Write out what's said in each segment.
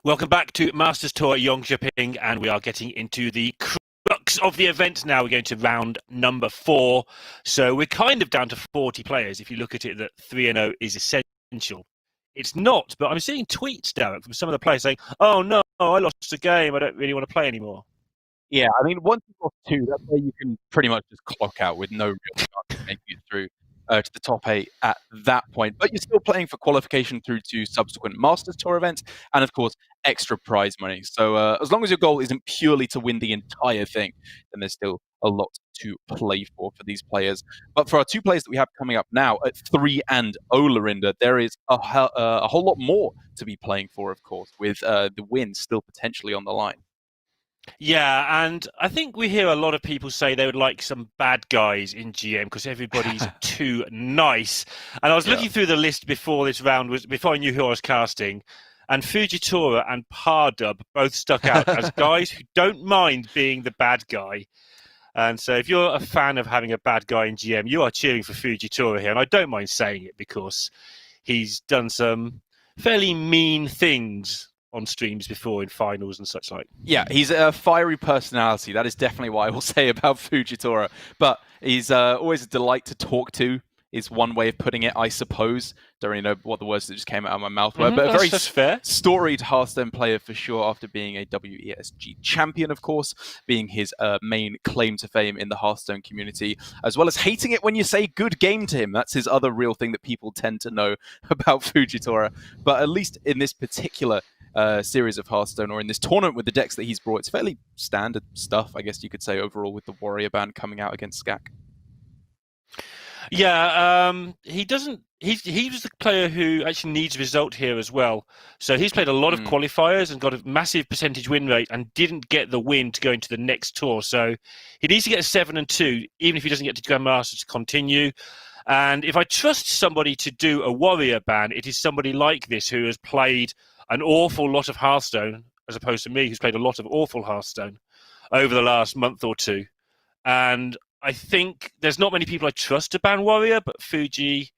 Welcome back to Masters Tour Jönköping, and we are getting into the crux of the event now. We're going to round number 4. So we're kind of down to 40 players. If you look at it, that 3-0 is essential. It's not, but I'm seeing tweets, Derek, from some of the players saying, "Oh no, I lost a game. I don't really want to play anymore." Yeah, I mean, once you've lost 2, that's where you can pretty much just clock out with no real chance of making it through to the top 8 at that point. But you're still playing for qualification through to subsequent Masters Tour events and, of course, extra prize money. So as long as your goal isn't purely to win the entire thing, then there's still a lot to play for these players. But for our 2 players that we have coming up now at 3-0, Larinder, there is a whole lot more to be playing for, of course, with the win still potentially on the line. Yeah, and I think we hear a lot of people say they would like some bad guys in GM because everybody's too nice. And I was looking through the list before this round, before I knew who I was casting, and Fujitora and Pardub both stuck out as guys who don't mind being the bad guy. And so if you're a fan of having a bad guy in GM, you are cheering for Fujitora here. And I don't mind saying it because he's done some fairly mean things on streams before in finals and such like. Yeah, he's a fiery personality. That is definitely what I will say about Fujitora. But he's always a delight to talk to, is one way of putting it, I suppose. Don't really know what the words that just came out of my mouth were, but a very fair. Storied Hearthstone player for sure, after being a WESG champion, of course, being his main claim to fame in the Hearthstone community, as well as hating it when you say good game to him. That's his other real thing that people tend to know about Fujitora. But at least in this particular series of Hearthstone, or in this tournament with the decks that he's brought, it's fairly standard stuff, I guess you could say, overall, with the Warrior ban coming out against Scag. Yeah, he doesn't. He was the player who actually needs a result here as well. So he's played a lot of qualifiers and got a massive percentage win rate, and didn't get the win to go into the next tour. So he needs to get a 7-2, even if he doesn't get to Grandmaster, to continue. And if I trust somebody to do a Warrior ban, it is somebody like this who has played an awful lot of Hearthstone, as opposed to me, who's played a lot of awful Hearthstone over the last month or 2. And I think there's not many people I trust to ban Warrior, but Fuji,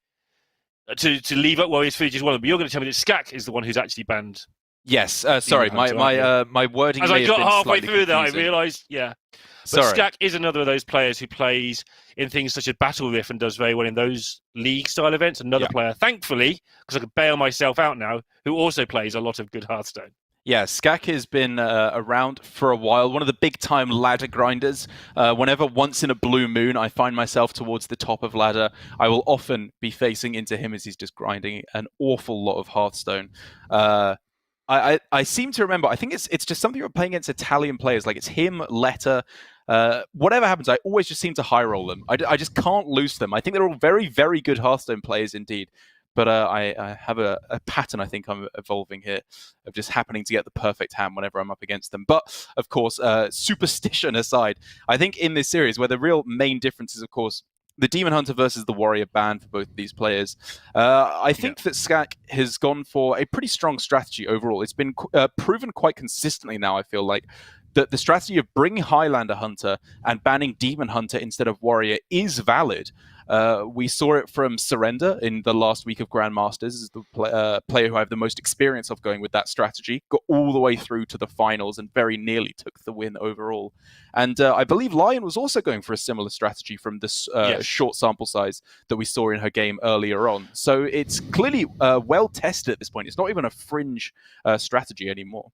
to leave up Warriors, Fuji is one of them. But you're going to tell me that Scag is the one who's actually banned. Yes, sorry, my wording. As I got halfway through that, I realised, But sorry. Scag is another of those players who plays in things such as Battle Rift and does very well in those league-style events. Another player, thankfully, because I could bail myself out now, who also plays a lot of good Hearthstone. Yeah, Scag has been around for a while. One of the big-time ladder grinders. Whenever once in a blue moon I find myself towards the top of ladder, I will often be facing into him as he's just grinding an awful lot of Hearthstone. I seem to remember, I think it's just something you're playing against Italian players. Like, it's him, Letta. Whatever happens, I always just seem to high roll them. I just can't lose them. I think they're all very, very good Hearthstone players indeed. But I have a pattern, I think I'm evolving here, of just happening to get the perfect hand whenever I'm up against them. But, of course, superstition aside, I think in this series, where the real main difference is, of course, the Demon Hunter versus the Warrior ban for both of these players, I think that Scag has gone for a pretty strong strategy overall. It's been proven quite consistently now, I feel like, that the strategy of bringing Highlander Hunter and banning Demon Hunter instead of Warrior is valid. We saw it from Surrender in the last week of Grandmasters, as the player who I have the most experience of going with that strategy, got all the way through to the finals and very nearly took the win overall. And I believe Lion was also going for a similar strategy from this short sample size that we saw in her game earlier on. So it's clearly well tested at this point. It's not even a fringe strategy anymore.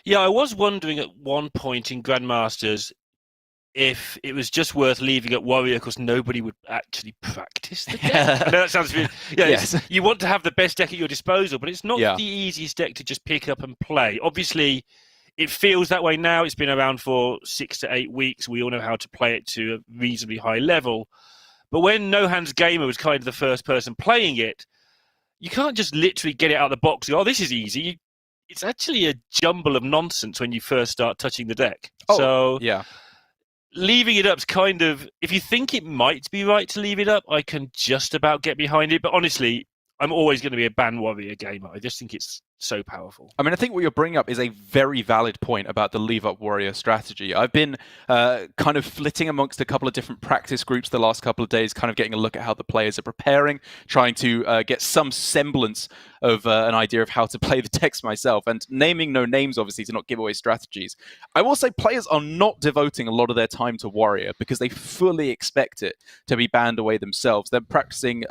Yeah, I was wondering at one point in Grandmasters if it was just worth leaving at Warrior because nobody would actually practice the deck. I know that sounds really... Yes. You want to have the best deck at your disposal, but it's not the easiest deck to just pick up and play. Obviously, it feels that way now. It's been around for 6 to 8 weeks. We all know how to play it to a reasonably high level. But when No Hands Gamer was kind of the first person playing it, you can't just literally get it out of the box and go, oh, this is easy. It's actually a jumble of nonsense when you first start touching the deck. Leaving it up's kind of, if you think it might be right to leave it up, I can just about get behind it. But honestly, I'm always going to be a ban Warrior gamer. I just think it's so powerful. I mean, I think what you're bringing up is a very valid point about the leave-up warrior strategy. I've been kind of flitting amongst a couple of different practice groups the last couple of days, kind of getting a look at how the players are preparing, trying to get some semblance of an idea of how to play the decks myself, and naming no names, obviously, to not give away strategies. I will say players are not devoting a lot of their time to warrior because they fully expect it to be banned away themselves. They're practicing,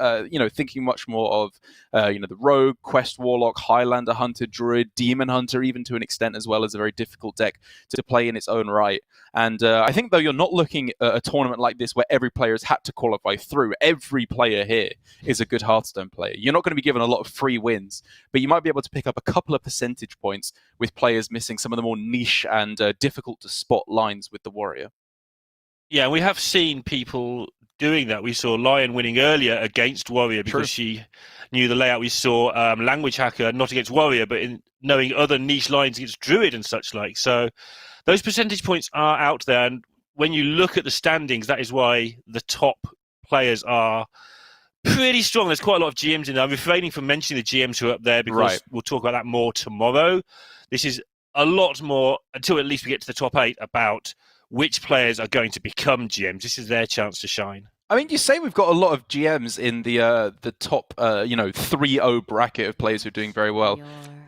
thinking much more of, the rogue, quest warlock, highlander hunter, druid, demon hunter, even to an extent, as well as a very difficult deck to play in its own right. And I think, though, you're not looking at a tournament like this where every player has had to qualify through. Every player here is a good Hearthstone player. You're not going to be given a lot of free wins, but you might be able to pick up a couple of percentage points with players missing some of the more niche and difficult to spot lines with the warrior. Yeah, we have seen people doing that. We saw Lion winning earlier against warrior because she knew the layout. We saw Language Hacker not against warrior, but in knowing other niche lines against druid and such like. So those percentage points are out there, and when you look at the standings, that is why the top players are pretty strong. There's quite a lot of GMs in there. I'm refraining from mentioning the GMs who are up there because we'll talk about that more tomorrow. This is a lot more, until at least we get to the top 8, about which players are going to become GMs. This is their chance to shine. I mean, you say we've got a lot of GMs in the top 3-0 bracket of players who are doing very well.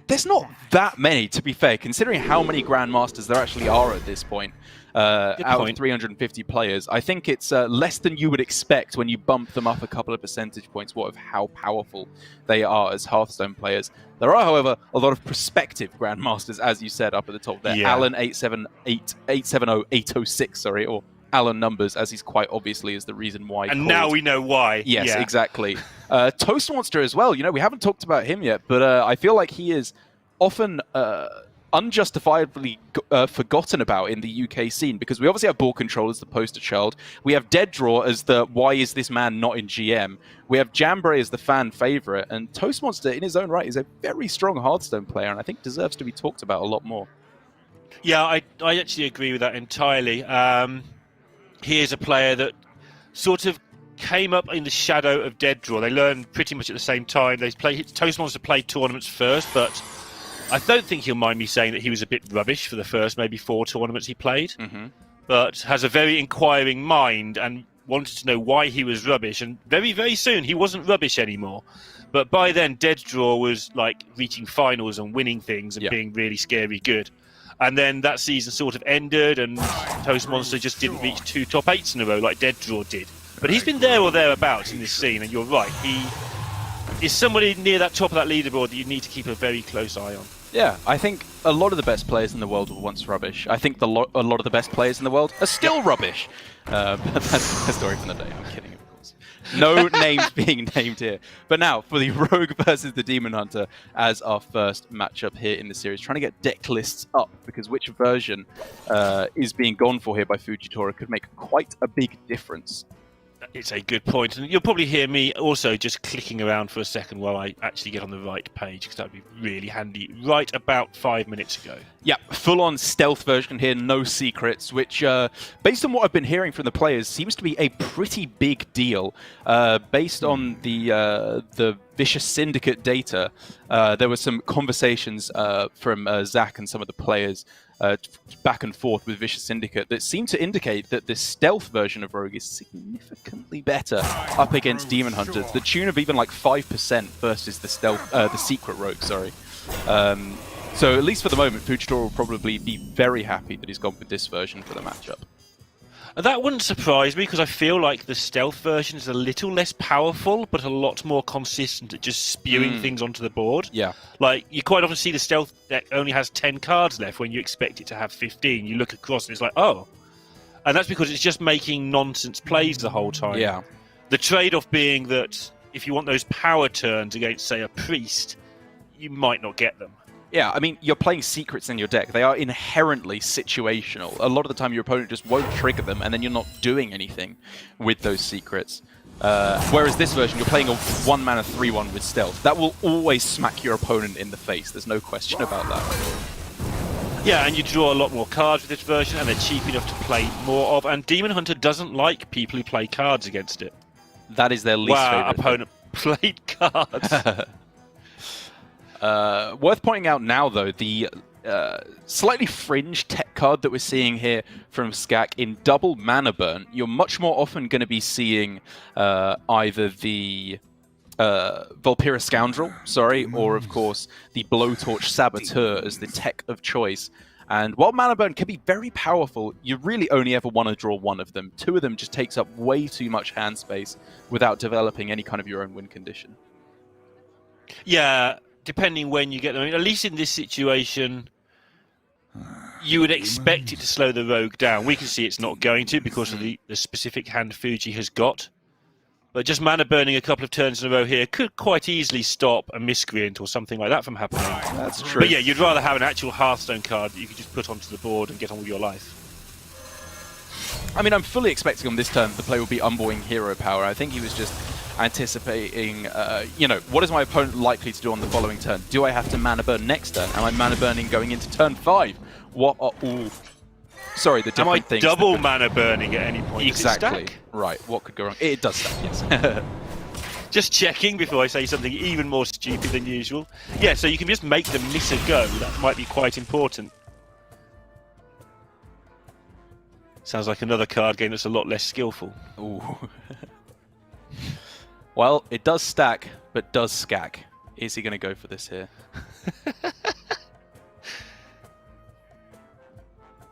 There's not that many, to be fair, considering how many Grandmasters there actually are at this point. Out of 350 players, I think it's less than you would expect when you bump them up a couple of percentage points of how powerful they are as Hearthstone players. There are, however, a lot of prospective Grandmasters, as you said, up at the top there. Yeah. Alan 870-806, or Alan Numbers, as he's quite obviously is the reason why. And now we know why. Yes, exactly. Toast Monster as well. We haven't talked about him yet, but I feel like he is often unjustifiably forgotten about in the UK scene, because we obviously have Ball Control as the poster child. We have Dead Draw as the why is this man not in GM. We have Jambray as the fan favorite, and Toast Monster in his own right is a very strong Hearthstone player, and I think deserves to be talked about a lot more. Yeah, I actually agree with that entirely. He is a player that sort of came up in the shadow of Dead Draw. They learned pretty much at the same time. Toast Monster played tournaments first, but I don't think he'll mind me saying that he was a bit rubbish for the first maybe 4 tournaments he played, but has a very inquiring mind and wanted to know why he was rubbish. And very, very soon he wasn't rubbish anymore. But by then, Dead Draw was like reaching finals and winning things and being really scary good. And then that season sort of ended, and Toast Monster just didn't reach 2 top 8s in a row like Dead Draw did. But he's been there or thereabouts in this scene, and you're right. He is somebody near that top of that leaderboard that you need to keep a very close eye on. Yeah, I think a lot of the best players in the world were once rubbish. I think a lot of the best players in the world are still rubbish. But that's a story from the day. I'm kidding, of course. No names being named here. But now, for the Rogue versus the Demon Hunter as our first matchup here in the series. Trying to get deck lists up, because which version is being gone for here by Fujitora could make quite a big difference. It's a good point, and you'll probably hear me also just clicking around for a second while I actually get on the right page, because that would be really handy. Right about 5 minutes ago. Yeah, full-on stealth version here, no secrets, which, based on what I've been hearing from the players, seems to be a pretty big deal. Based on the Vicious Syndicate data, there were some conversations from Zach and some of the players back and forth with Vicious Syndicate that seem to indicate that the stealth version of Rogue is significantly better up against Demon Hunter, to the tune of even like 5% versus the secret Rogue, sorry. So at least for the moment, Fujitora will probably be very happy that he's gone with this version for the matchup. That wouldn't surprise me, because I feel like the stealth version is a little less powerful, but a lot more consistent at just spewing things onto the board. Yeah. Like, you quite often see the stealth deck only has 10 cards left when you expect it to have 15. You look across and it's like, oh. And that's because it's just making nonsense plays the whole time. Yeah. The trade-off being that if you want those power turns against, say, a priest, you might not get them. Yeah, I mean, you're playing secrets in your deck. They are inherently situational. A lot of the time, your opponent just won't trigger them, and then you're not doing anything with those secrets. Whereas this version, you're playing a 1-mana 3/1 with stealth. That will always smack your opponent in the face. There's no question about that. Yeah, and you draw a lot more cards with this version, and they're cheap enough to play more of. And Demon Hunter doesn't like people who play cards against it. That is their least favorite opponent played cards. Worth pointing out now, though, the slightly fringe tech card that we're seeing here from Scag in double mana burn. You're much more often going to be seeing either the Vulpera Scoundrel, or of course the Blowtorch Saboteur as the tech of choice. And while mana burn can be very powerful, you really only ever want to draw one of them. Two of them just takes up way too much hand space without developing any kind of your own win condition. Yeah, depending when you get them. I mean, at least in this situation, you would expect it to slow the rogue down. We can see it's not going to because of the specific hand Fuji has got. But just mana burning a couple of turns in a row here could quite easily stop a miscreant or something like that from happening. That's true. But yeah, you'd rather have an actual Hearthstone card that you could just put onto the board and get on with your life. I mean, I'm fully expecting on this turn the play will be unboying hero power. I think he was just anticipating, you know, what is my opponent likely to do on the following turn? Do I have to mana burn next turn? Am I mana burning going into turn 5? What are all... Sorry, the different things. Am I double mana burning at any point? Exactly. Right. What could go wrong? It does stack, yes. Just checking before I say something even more stupid than usual. Yeah, so you can just make them miss a go. That might be quite important. Sounds like another card game that's a lot less skillful. Ooh. Well, it does stack, but does Scag. Is he going to go for this here?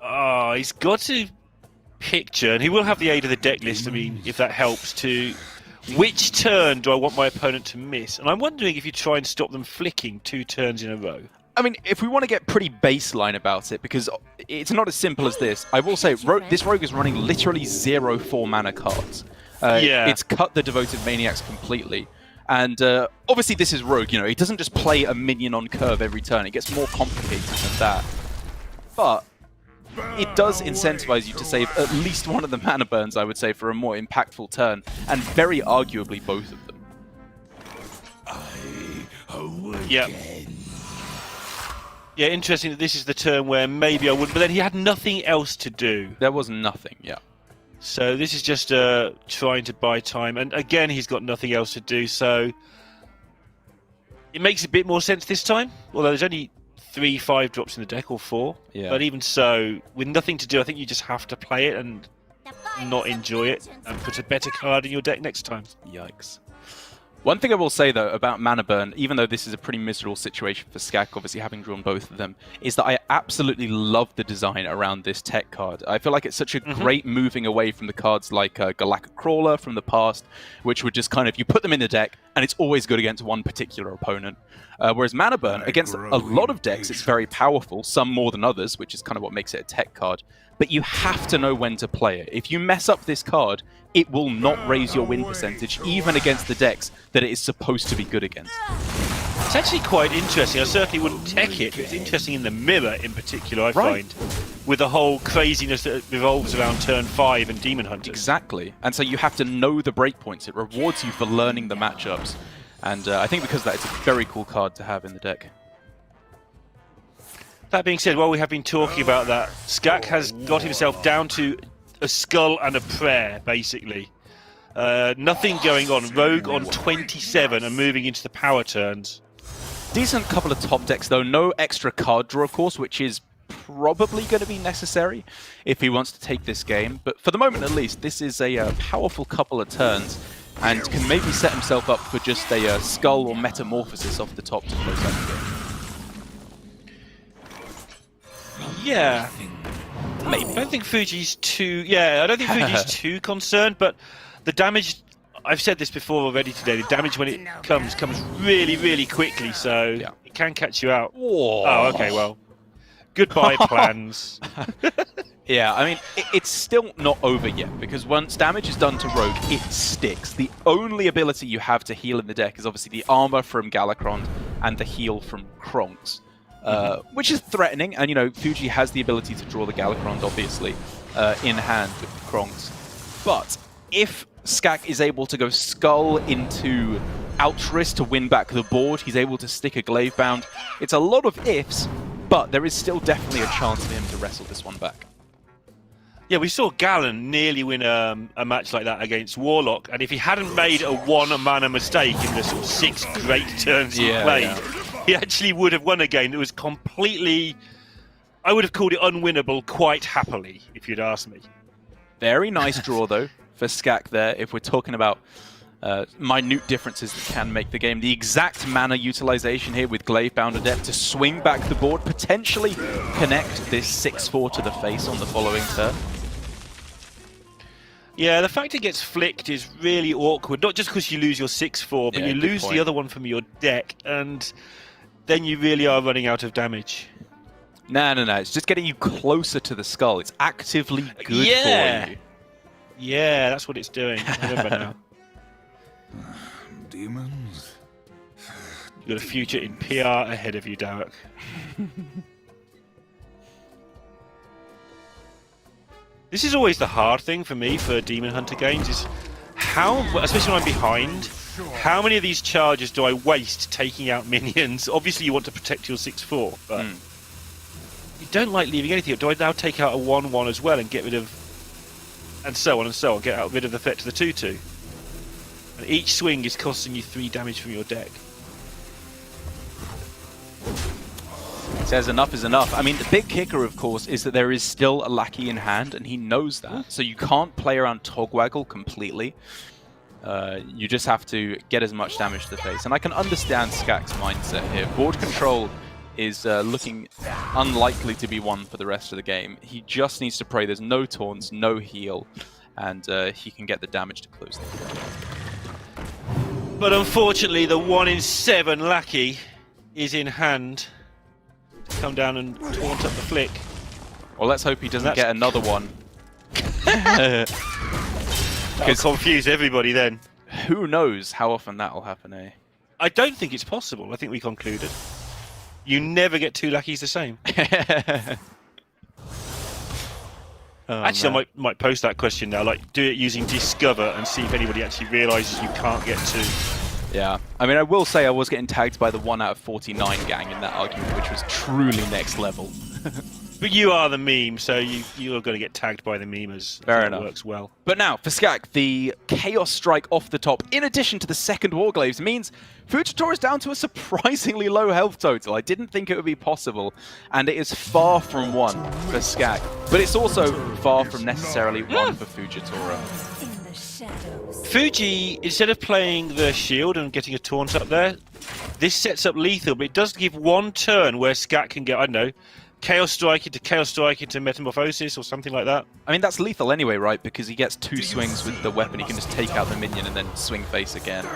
Oh, he's got to picture, and he will have the aid of the deck list, I mean, if that helps, to which turn do I want my opponent to miss? And I'm wondering if you try and stop them flicking 2 turns in a row. I mean, if we want to get pretty baseline about it, because it's not as simple as this, I will say this rogue is running literally 0 4-mana cards. Yeah. It's cut the Devoted Maniacs completely. And obviously this is rogue, you know, it doesn't just play a minion on curve every turn, it gets more complicated than that. But it does incentivize you to save at least one of the mana burns, I would say, for a more impactful turn, and very arguably both of them. Yeah. Yeah, interesting that this is the turn where maybe I wouldn't, but then he had nothing else to do. There was nothing, yeah. So this is just trying to buy time, and again he's got nothing else to do, so it makes a bit more sense this time, although there's only 3 5-drops in the deck, or 4. Yeah. But even so, with nothing to do, I think you just have to play it and not enjoy it and put a better card in your deck next time. Yikes. One thing I will say, though, about mana burn, even though this is a pretty miserable situation for Scag, obviously having drawn both of them, is that I absolutely love the design around this tech card. I feel like it's such a great moving away from the cards like Galactic Crawler from the past, which would just kind of, you put them in the deck, and it's always good against one particular opponent. Whereas mana burn, against a lot of decks, it's very powerful, some more than others, which is kind of what makes it a tech card. But you have to know when to play it. If you mess up this card, it will not raise your win percentage, even against the decks that it is supposed to be good against. It's actually quite interesting. I certainly wouldn't tech it, but it's interesting in the mirror in particular, I find, with the whole craziness that revolves around turn 5 and Demon Hunters. Exactly. And so you have to know the breakpoints. It rewards you for learning the matchups. And I think because of that, it's a very cool card to have in the deck. That being said, while we have been talking about that, Scag has got himself down to a skull and a prayer, basically. Nothing going on. Rogue on 27 and moving into the power turns. Decent couple of top decks, though. No extra card draw, of course, which is probably going to be necessary if he wants to take this game. But for the moment, at least, this is a powerful couple of turns and can maybe set himself up for just a skull or metamorphosis off the top to close out the game. Yeah. Maybe. I don't think Fuji's too... Yeah, I don't think Fuji's too concerned, but the damage... I've said this before already today, the damage when it comes really, really quickly, so it can catch you out. Whoa. Oh, okay, well. Goodbye, plans. Yeah, I mean, it's still not over yet, because once damage is done to Rogue, it sticks. The only ability you have to heal in the deck is obviously the armor from Galakrond and the heal from Kronks. Which is threatening, and you know, Fuji has the ability to draw the Galakrond, obviously, in hand with the Kronks. But if Scag is able to go Skull into Altruist to win back the board, he's able to stick a Glavebound. It's a lot of ifs, but there is still definitely a chance for him to wrestle this one back. Yeah, we saw Galen nearly win a match like that against Warlock, and if he hadn't made a 1-mana mistake in the sort of 6 great turns he played, he actually would have won a game that was completely... I would have called it unwinnable quite happily, if you'd asked me. Very nice draw, though, for Scag there, if we're talking about minute differences that can make the game. The exact mana utilization here with Glavebound Adept to swing back the board, potentially connect this 6-4 to the face on the following turn. Yeah, the fact it gets flicked is really awkward, not just because you lose your 6-4, but you lose the other one from your deck, and then you really are running out of damage. No. It's just getting you closer to the skull. It's actively good for you. Yeah, that's what it's doing. I remember now. Demons? You've got a future in PR ahead of you, Derek. This is always the hard thing for me for Demon Hunter games, is how, especially when I'm behind, how many of these charges do I waste taking out minions? Obviously you want to protect your 6-4, but you don't like leaving anything. Do I now take out a 1-1 as well and get rid of... and so on, get rid of the threat to the 2-2? And each swing is costing you 3 damage from your deck. He says enough is enough. I mean, the big kicker, of course, is that there is still a lackey in hand, and he knows that. So you can't play around Togwaggle completely. You just have to get as much damage to the face. And I can understand Skag's mindset here. Board control is looking unlikely to be won for the rest of the game. He just needs to pray there's no taunts, no heal, and he can get the damage to close the game. But unfortunately, the 1 in 7 lackey is in hand to come down and taunt up the flick. Well, let's hope he doesn't get another one. That'll confuse everybody then. Who knows how often that'll happen, eh? I don't think it's possible. I think we concluded. You never get 2 lackeys the same. Actually, I might post that question now. Like, do it using Discover and see if anybody actually realises you can't get 2. Yeah, I mean, I will say I was getting tagged by the 1 out of 49 gang in that argument, which was truly next level. But you are the meme, so you are going to get tagged by the memers. Fair enough. That works well. But now, for Scag, the Chaos Strike off the top, in addition to the second Warglaives, means Fujitora is down to a surprisingly low health total. I didn't think it would be possible, and it is far from 1 for Scag. But it's also far from necessarily 1 for Fujitora. Fuji, instead of playing the shield and getting a taunt up there, this sets up lethal, but it does give 1 turn where Scag can get, I don't know, Chaos Strike into Metamorphosis or something like that. I mean, that's lethal anyway, right? Because he gets 2 swings with the weapon. He can just take out the minion and then swing face again.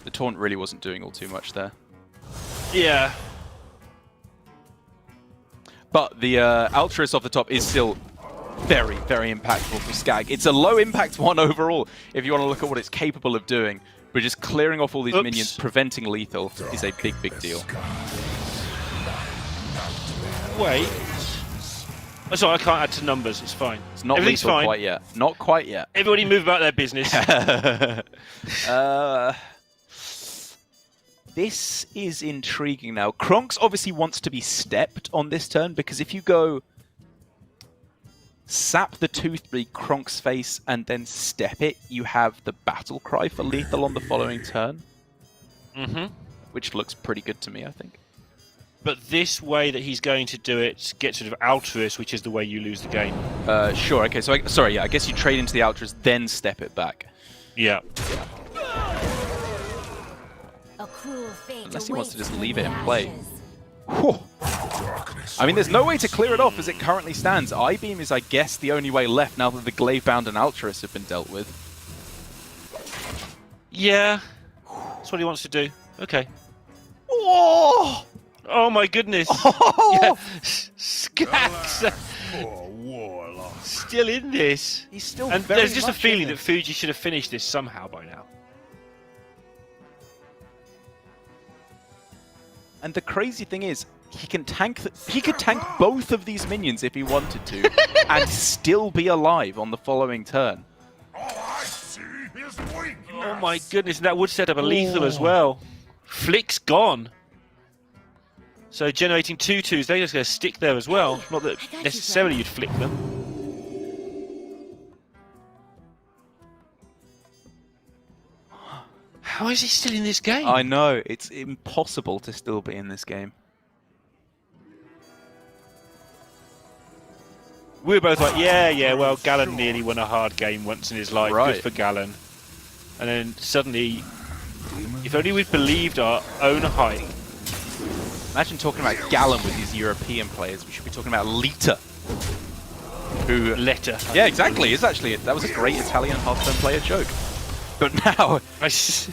The taunt really wasn't doing all too much there. Yeah. But the Altruist off the top is still very, very impactful for Scag. It's a low impact 1 overall, if you want to look at what it's capable of doing. But just clearing off all these minions, preventing lethal, is a big, big deal. Wait. Oh, sorry, I can't add to numbers. It's fine. It's not lethal fine. quite yet. Not quite yet. Everybody move about their business. This is intriguing now. Kronks obviously wants to be stepped on this turn, because if you go sap the 2-3 Kronk's face and then step it, you have the battle cry for lethal on the following turn. Which looks pretty good to me, I think. But this way that he's going to do it gets rid of Altruist, which is the way you lose the game. Sure, okay, so I guess you trade into the Altruist, then step it back. Yeah. Unless he wants to just leave it in play. Whew. I mean, there's no way to clear it off as it currently stands. I-Beam is, I guess, the only way left now that the Glavebound and Altruist have been dealt with. Yeah. That's what he wants to do. Okay. Oh! Oh my goodness. Oh! Yeah. Skag's still in this. He's still and very there's just a much feeling in that it. Fuji should have finished this somehow by now. And the crazy thing is, he can tank. He could tank both of these minions if he wanted to, and still be alive on the following turn. Oh my goodness, and that would set up a lethal as well. Flick's gone. So generating 2/2s, they're just going to stick there as well. Not that necessarily you'd flick them. How is he still in this game? I know, it's impossible to still be in this game. We were both like, yeah, well, Gallon nearly won a hard game once in his life. Right. Good for Gallon. And then suddenly, if only we'd believed our own hype. Imagine talking about Gallon with these European players. We should be talking about Lita. Who... Letter. Yeah, exactly. It's actually... That was a great Italian Hearthstone player joke. But now... I see.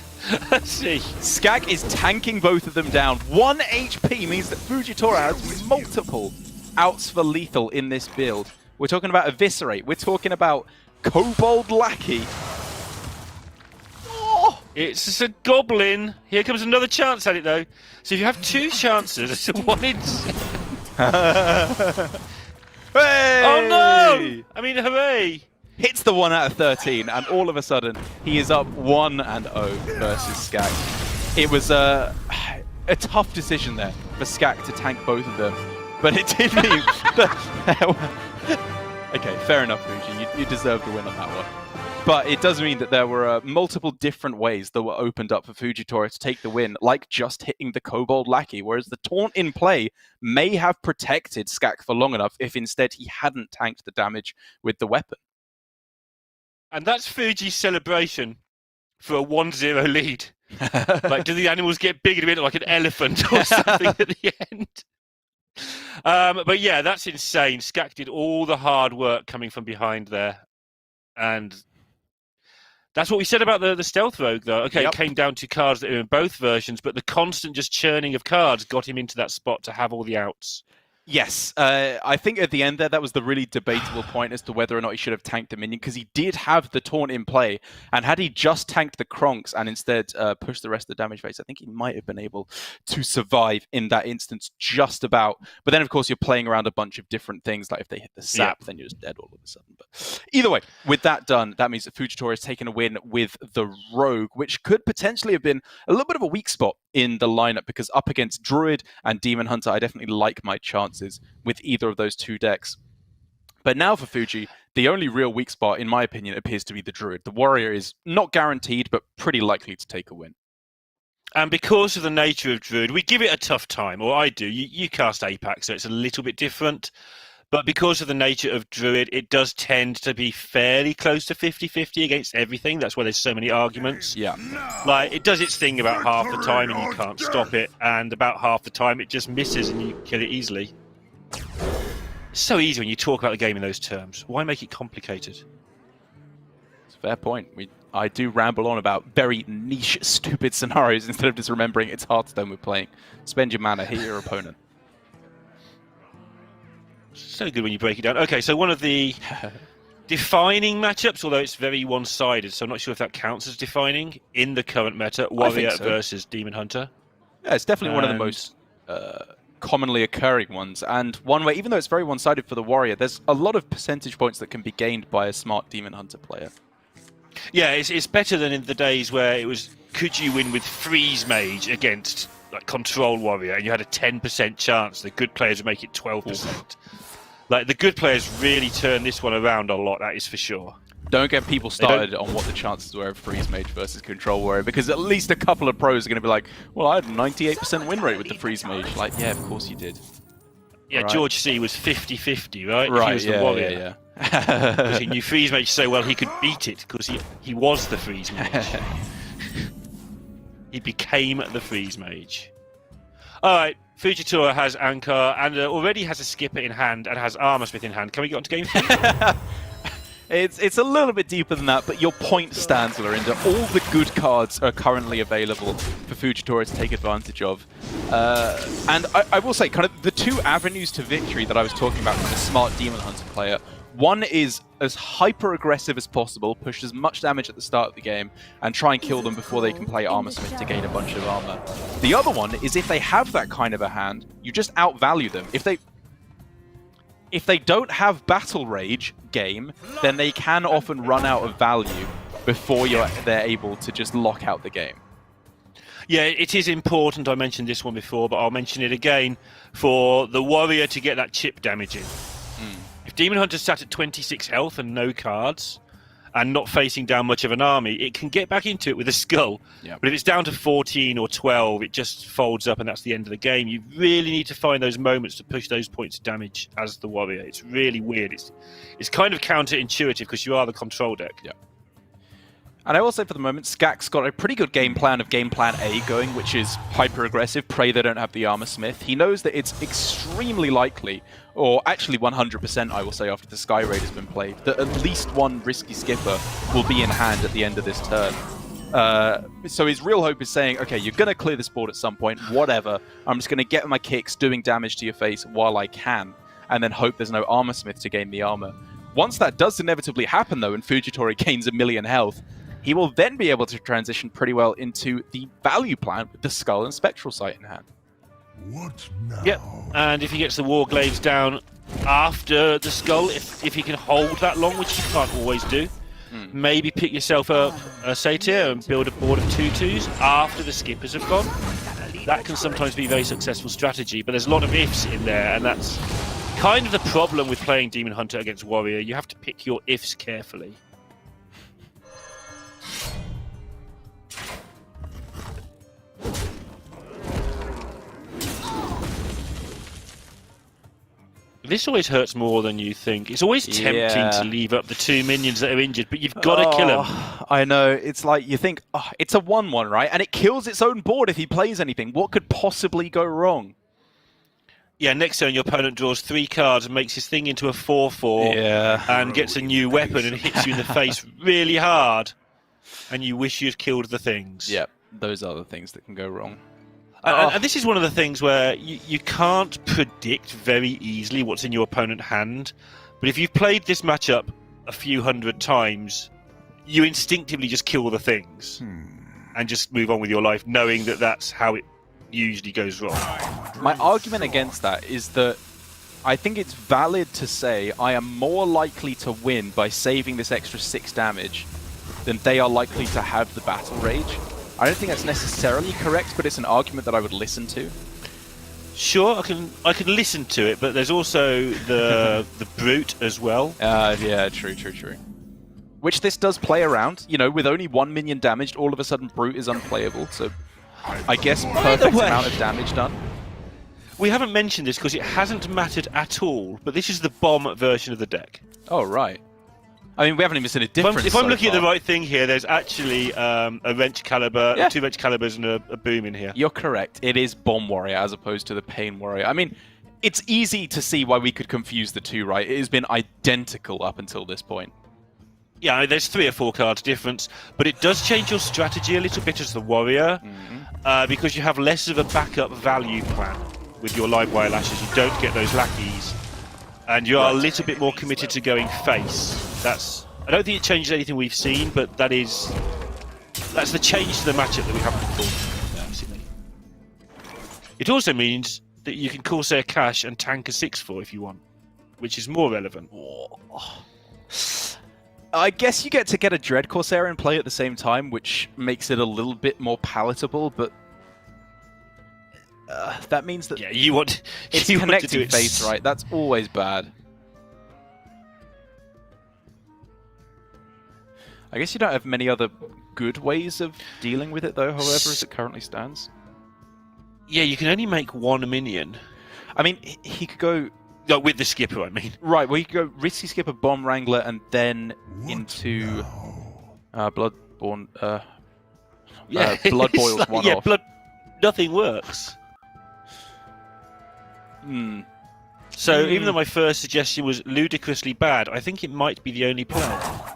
Scag is tanking both of them down. 1 HP means that Fujitora has multiple outs for lethal in this build. We're talking about Eviscerate. We're talking about Kobold Lackey. Oh! It's just a goblin. Here comes another chance at it, though. So if you have 2 chances, it's a 1 in 7. Hey! Oh no! I mean, hooray! Hits the 1 out of 13, and all of a sudden, he is up 1-0 versus Scag. It was a tough decision there for Scag to tank both of them, but it did mean that... Okay, fair enough, Fuji. You deserve the win on that one. But it does mean that there were multiple different ways that were opened up for Fujitora to take the win, like just hitting the Kobold Lackey, whereas the taunt in play may have protected Scag for long enough if instead he hadn't tanked the damage with the weapon. And that's Fuji's celebration for a 1-0 lead. Like, do the animals get bigger to be like an elephant or something at the end? But yeah, that's insane. Scag did all the hard work coming from behind there. And that's what we said about the Stealth Rogue, though. Okay, It came down to cards that are in both versions, but the constant just churning of cards got him into that spot to have all the outs. Yes, I think at the end there, that was the really debatable point as to whether or not he should have tanked the minion, because he did have the taunt in play, and had he just tanked the Kronks and instead pushed the rest of the damage phase, I think he might have been able to survive in that instance just about. But then, of course, you're playing around a bunch of different things, like if they hit the sap, then you're just dead all of a sudden. But either way, with that done, that means that Fujitora has taken a win with the Rogue, which could potentially have been a little bit of a weak spot in the lineup, because up against Druid and Demon Hunter, I definitely like my chances with either of those 2 decks. But now for Fuji, the only real weak spot, in my opinion, appears to be the Druid. The Warrior is not guaranteed, but pretty likely to take a win. And because of the nature of Druid, we give it a tough time, or I do. You cast Apex, so it's a little bit different. But because of the nature of Druid, it does tend to be fairly close to 50-50 against everything. That's why there's so many arguments. Yeah. Like, it does its thing about half the time and you can't stop it, and about half the time it just misses and you kill it easily. It's so easy when you talk about the game in those terms. Why make it complicated? It's a fair point. I do ramble on about very niche, stupid scenarios instead of just remembering it's Hearthstone we're playing. Spend your mana, hit your opponent. So good when you break it down. Okay, so one of the defining matchups, although it's very one-sided, so I'm not sure if that counts as defining, in the current meta, Warrior versus Demon Hunter. Yeah, it's definitely one of the most commonly occurring ones, and one where, even though it's very one-sided for the Warrior, there's a lot of percentage points that can be gained by a smart Demon Hunter player. Yeah, it's better than in the days where it was, could you win with Freeze Mage against like Control Warrior, and you had a 10% chance. The good players would make it 12%. Like, the good players really turn this one around a lot, that is for sure. Don't get people started on what the chances were of Freeze Mage versus Control Warrior, because at least a couple of pros are going to be like, well, I had a 98% win rate with the Freeze Mage. Like, yeah, of course you did. Yeah, right. George C was 50-50, right? Right, he was the Warrior. Because he knew Freeze Mage so well he could beat it, because he was the Freeze Mage. He became the Freeze Mage. All right, Fujitora has Ankar and already has a Skipper in hand and has Armorsmith in hand. Can we get on to game 3? It's a little bit deeper than that, but your point stands, Lorinda. All the good cards are currently available for Fujitora to take advantage of. And I will say, kind of the 2 avenues to victory that I was talking about from a smart Demon Hunter player. One is as hyper-aggressive as possible, push as much damage at the start of the game, and try and kill them before they can play Armorsmith to gain a bunch of armor. The other one is, if they have that kind of a hand, you just outvalue them. If they don't have Battle Rage game, then they can often run out of value before they're able to just lock out the game. Yeah, it is important. I mentioned this one before, but I'll mention it again, for the Warrior to get that chip damage in. If Demon Hunter sat at 26 health and no cards, and not facing down much of an army, it can get back into it with a skull. Yeah. But if it's down to 14 or 12, it just folds up and that's the end of the game. You really need to find those moments to push those points of damage as the warrior. It's really weird. It's kind of counterintuitive because you are the control deck. Yeah. And I will say for the moment, Scag's got a pretty good game plan of game plan A going, which is hyper-aggressive, pray they don't have the Armor Smith. He knows that it's extremely likely, or actually 100% I will say after the Sky Raid has been played, that at least one risky skipper will be in hand at the end of this turn. So his real hope is saying, okay, you're going to clear this board at some point, whatever, I'm just going to get my kicks doing damage to your face while I can, and then hope there's no Armor Smith to gain the armor. Once that does inevitably happen though, and Fujitora gains 1,000,000 health, he will then be able to transition pretty well into the value plan with the Skull and Spectral Sight in hand. What now? Yep, and if he gets the Warglaives down after the Skull, if he can hold that long, which he can't always do, maybe pick yourself up a Satyr and build a board of 2/2s after the Skippers have gone. That can sometimes be a very successful strategy, but there's a lot of ifs in there, and that's kind of the problem with playing Demon Hunter against Warrior. You have to pick your ifs carefully. This always hurts more than you think. It's always tempting to leave up the 2 minions that are injured, but you've got to kill them. I know. It's like you think, oh, it's a 1/1, right? And it kills its own board if he plays anything. What could possibly go wrong? Yeah, next turn your opponent draws 3 cards and makes his thing into a 4/4 and gets a new weapon and hits you in the face really hard. And you wish you'd killed the things. Yep, those are the things that can go wrong. And this is one of the things where you can't predict very easily what's in your opponent's hand. But if you've played this matchup a few hundred times, you instinctively just kill the things and just move on with your life, knowing that that's how it usually goes wrong. My argument against that is that I think it's valid to say I am more likely to win by saving this extra 6 damage than they are likely to have the Battle Rage. I don't think that's necessarily correct, but it's an argument that I would listen to. Sure, I can listen to it, but there's also the Brute as well. Yeah, true. Which this does play around. You know, with only 1 minion damaged, all of a sudden Brute is unplayable. So I guess perfect amount of damage done. We haven't mentioned this because it hasn't mattered at all, but this is the bomb version of the deck. Oh, right. I mean, we haven't even seen a difference. If I'm looking at the right thing here, there's actually a Wrench Caliber, 2 Wrench Calibers and a Boom in here. You're correct. It is Bomb Warrior as opposed to the Pain Warrior. I mean, it's easy to see why we could confuse the two, right? It has been identical up until this point. Yeah, there's 3 or 4 cards difference, but it does change your strategy a little bit as the Warrior, because you have less of a backup value plan with your Live Wire Lashes. You don't get those lackeys, and you are a little bit more committed to going face. I don't think it changes anything we've seen, but that's the change to the matchup that we haven't before, basically. It also means that you can Corsair Cash and tank a 6/4 if you want, which is more relevant. I guess you get to get a Dread Corsair in play at the same time, which makes it a little bit more palatable, but that means that it's connecting face, right? That's always bad. I guess you don't have many other good ways of dealing with it, though, however, as it currently stands. Yeah, you can only make 1 minion. I mean, he could go... No, with the Skipper, I mean. Right, well, you could go Risky Skipper, Bomb Wrangler, and then into Bloodborne... Blood Boils like, one-off. Yeah, nothing works. So even though my first suggestion was ludicrously bad, I think it might be the only plan.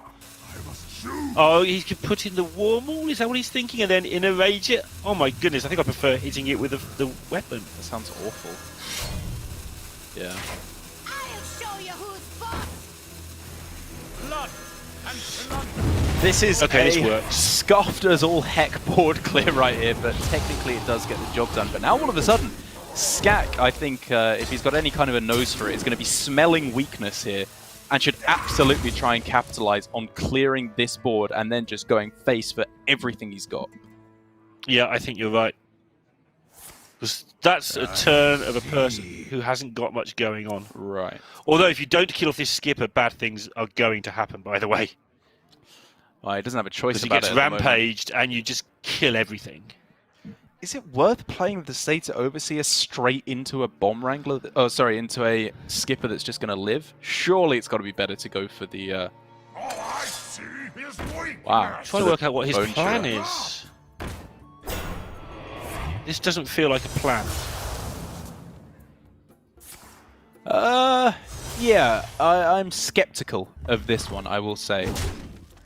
Oh, he could put in the War Maul? Is that what he's thinking? And then Inner Rage it? Oh my goodness, I think I prefer hitting it with the weapon. That sounds awful. Yeah. I'll show you who's boss. Blood and blood. This is this works. Scuffed as all heck board clear right here, but technically it does get the job done. But now all of a sudden, Scag, I think, if he's got any kind of a nose for it, is going to be smelling weakness here. And should absolutely try and capitalize on clearing this board and then just going face for everything he's got. Yeah, I think you're right. Because that's a turn of a person who hasn't got much going on. Right. Although if you don't kill off this Skipper, bad things are going to happen, by the way. Well, he doesn't have a choice Because he about gets it at the moment. rampaged and you just kill everything. Is it worth playing with the Satyr Overseer straight into a Bomb Wrangler? Into a Skipper that's just going to live? Surely it's got to be better to go for the... All I see is weakness. Wow. Trying to work out what his Bone plan Chewer. is. This doesn't feel like a plan. Yeah, I'm skeptical of this one, I will say.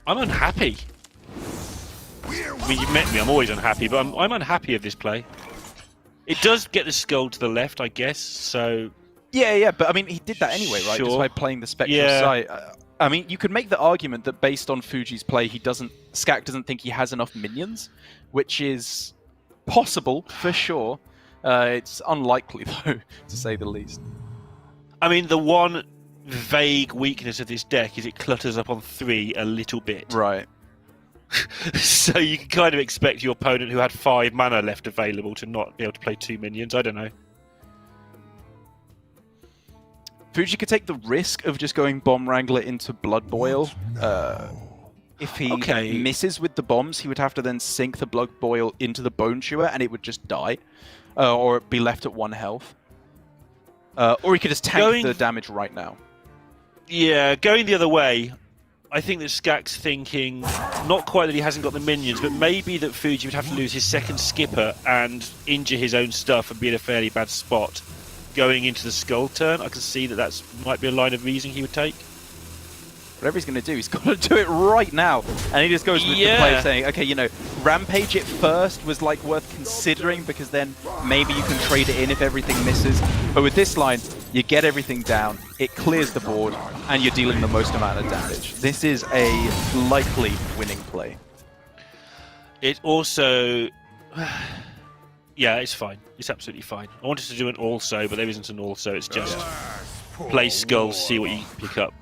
I'm unhappy. I mean, you've met me, I'm always unhappy, but I'm unhappy of this play. It does get the skull to the left, I guess, so... Yeah, but I mean, he did that anyway, right? Just Sure. by playing the Spectral Yeah. Sight. I mean, you could make the argument that based on Fuji's play, Scag doesn't think he has enough minions, which is possible, for sure. It's unlikely, though, to say the least. I mean, the one vague weakness of this deck is it clutters up on 3 a little bit. Right. So you can kind of expect your opponent who had 5 mana left available to not be able to play 2 minions. I don't know. Fuji could take the risk of just going Bomb Wrangler into Blood Boil. If he misses with the bombs, he would have to then sink the Blood Boil into the Bone Chewer and it would just die. Or be left at 1 health. Or he could just tank the damage right now. Yeah, going the other way, I think that Skag's thinking, not quite that he hasn't got the minions, but maybe that Fuji would have to lose his second Skipper and injure his own stuff and be in a fairly bad spot going into the Skull turn. I can see that might be a line of reasoning he would take. Whatever he's going to do, he's got to do it right now. And he just goes with the play of saying, okay, Rampage it first was like worth considering because then maybe you can trade it in if everything misses. But with this line, you get everything down, it clears the board, and you're dealing the most amount of damage. This is a likely winning play. It also... yeah, it's fine. It's absolutely fine. I wanted to do an also, but there isn't an also. It's just play skulls, see what you pick up.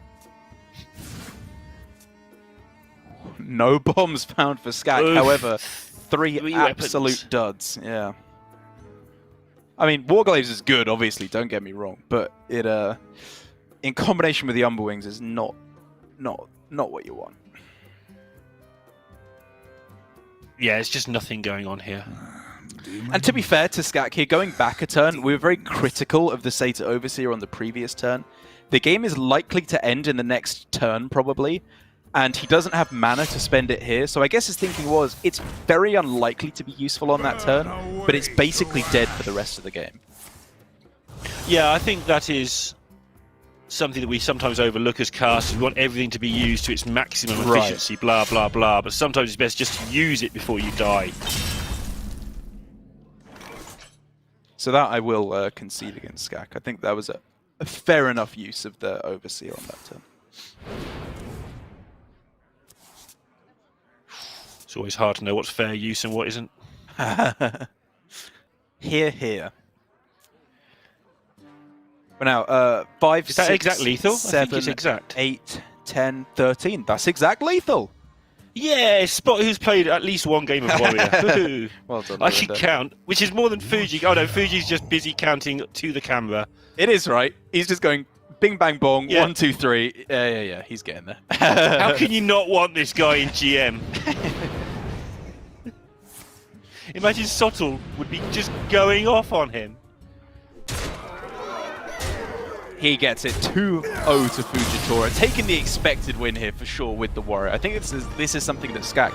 No bombs found for Scag. Oof. However, 3 absolute weapons. duds. Yeah. I mean, Warglaives is good, obviously. Don't get me wrong, but it in combination with the Umberwings is not what you want. Yeah, it's just nothing going on here. And to be fair to Scag here, going back a turn, we were very critical of the Satyr Overseer on the previous turn. The game is likely to end in the next turn, probably. And he doesn't have mana to spend it here, so I guess his thinking was, it's very unlikely to be useful on that turn, but it's basically dead for the rest of the game. Yeah, I think that is something that we sometimes overlook as casters. We want everything to be used to its maximum efficiency, blah, blah, blah, but sometimes it's best just to use it before you die. So that I will concede against Scag. I think that was a fair enough use of the Overseer on that turn. It's always hard to know what's fair use and what isn't. Here. But now, 5, Is that 6, exact lethal? 7, I think it's exact. 8, 10, 13. That's exact lethal. Yeah, Spot who's played at least 1 game of Warrior. Well done, I can Lorinda. count, which is more than Fuji. Oh no, Fuji's just busy counting to the camera. It is right. He's just going bing, bang, bong, Yeah. 1, 2, 3. Yeah. He's getting there. How can you not want this guy in GM? Imagine Sottle would be just going off on him. He gets it 2-0 to Fujitora, taking the expected win here for sure with the Warrior. I think this is something that Scag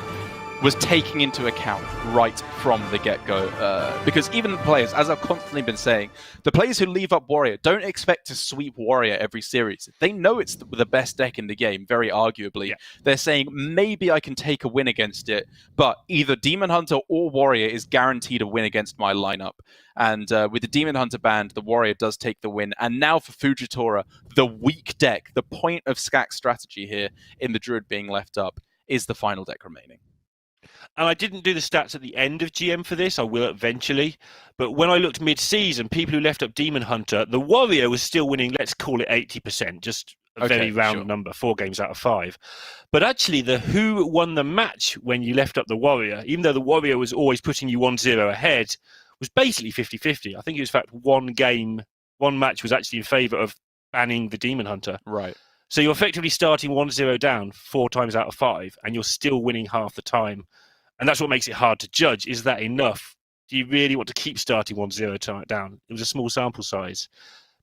was taking into account right from the get-go. Because even the players, as I've constantly been saying, the players who leave up Warrior don't expect to sweep Warrior every series. They know it's the best deck in the game, very arguably. Yeah. They're saying, maybe I can take a win against it, but either Demon Hunter or Warrior is guaranteed a win against my lineup. And with the Demon Hunter banned, the Warrior does take the win. And now for Fujitora, the weak deck, the point of Skag's strategy here in the Druid being left up is the final deck remaining. And I didn't do the stats at the end of GM for this, I will eventually. But when I looked mid-season, people who left up Demon Hunter, the Warrior was still winning, let's call it 80%, just a very round number, 4 games out of 5. But actually, the who won the match when you left up the Warrior, even though the Warrior was always putting you 1-0 ahead, was basically 50-50. I think it was, in fact, one match was actually in favour of banning the Demon Hunter. Right. So you're effectively starting 1-0 down 4 times out of 5, and you're still winning half the time. And that's what makes it hard to judge. Is that enough? Do you really want to keep starting 1-0 down? It was a small sample size.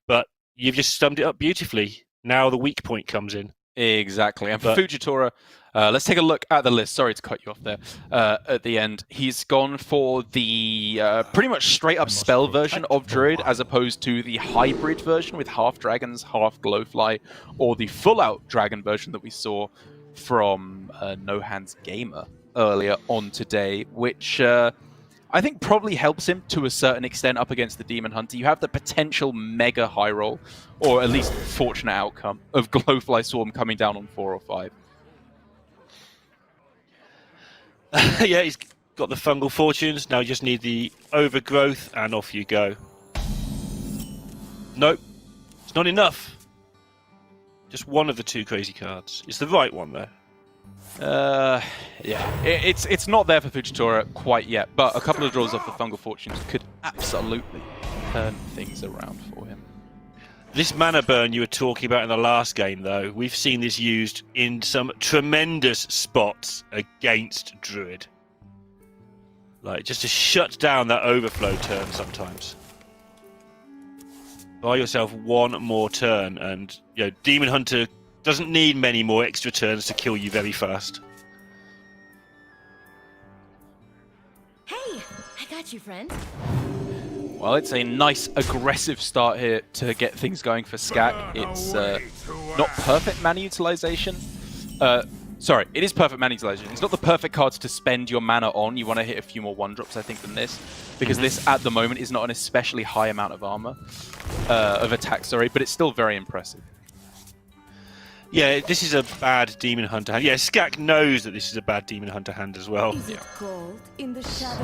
But you've just summed it up beautifully. Now the weak point comes in. Exactly. And for Fujitora, let's take a look at the list. Sorry to cut you off there at the end. He's gone for the pretty much straight-up spell version of Druid, as opposed to the hybrid version with half dragons, half glowfly, or the full-out dragon version that we saw from No Hands Gamer earlier on today, which I think probably helps him to a certain extent up against the Demon Hunter. You have the potential mega high roll, or at least fortunate outcome, of Glowfly Swarm coming down on 4 or 5. Yeah, he's got the fungal fortunes. Now you just need the overgrowth, and off you go. Nope, it's not enough. Just one of the 2 crazy cards. It's the right one, though. Yeah, it's not there for Fujitora quite yet, but a couple of draws off the Fungal Fortunes could absolutely turn things around for him. This mana burn you were talking about in the last game, though, we've seen this used in some tremendous spots against Druid. Like, just to shut down that overflow turn sometimes. Buy yourself one more turn, and Demon Hunter doesn't need many more extra turns to kill you very fast. Hey, I got you, friend. Well, it's a nice aggressive start here to get things going for Scag. It's not perfect mana utilization. Sorry, it is perfect mana utilization. It's not the perfect cards to spend your mana on. You want to hit a few more 1-drops, I think, than this. Because this, at the moment, is not an especially high amount of armor. Of attack, sorry, but it's still very impressive. Yeah, this is a bad Demon Hunter hand. Yeah, Scag knows that this is a bad Demon Hunter hand as well. Is it cold in the shadows?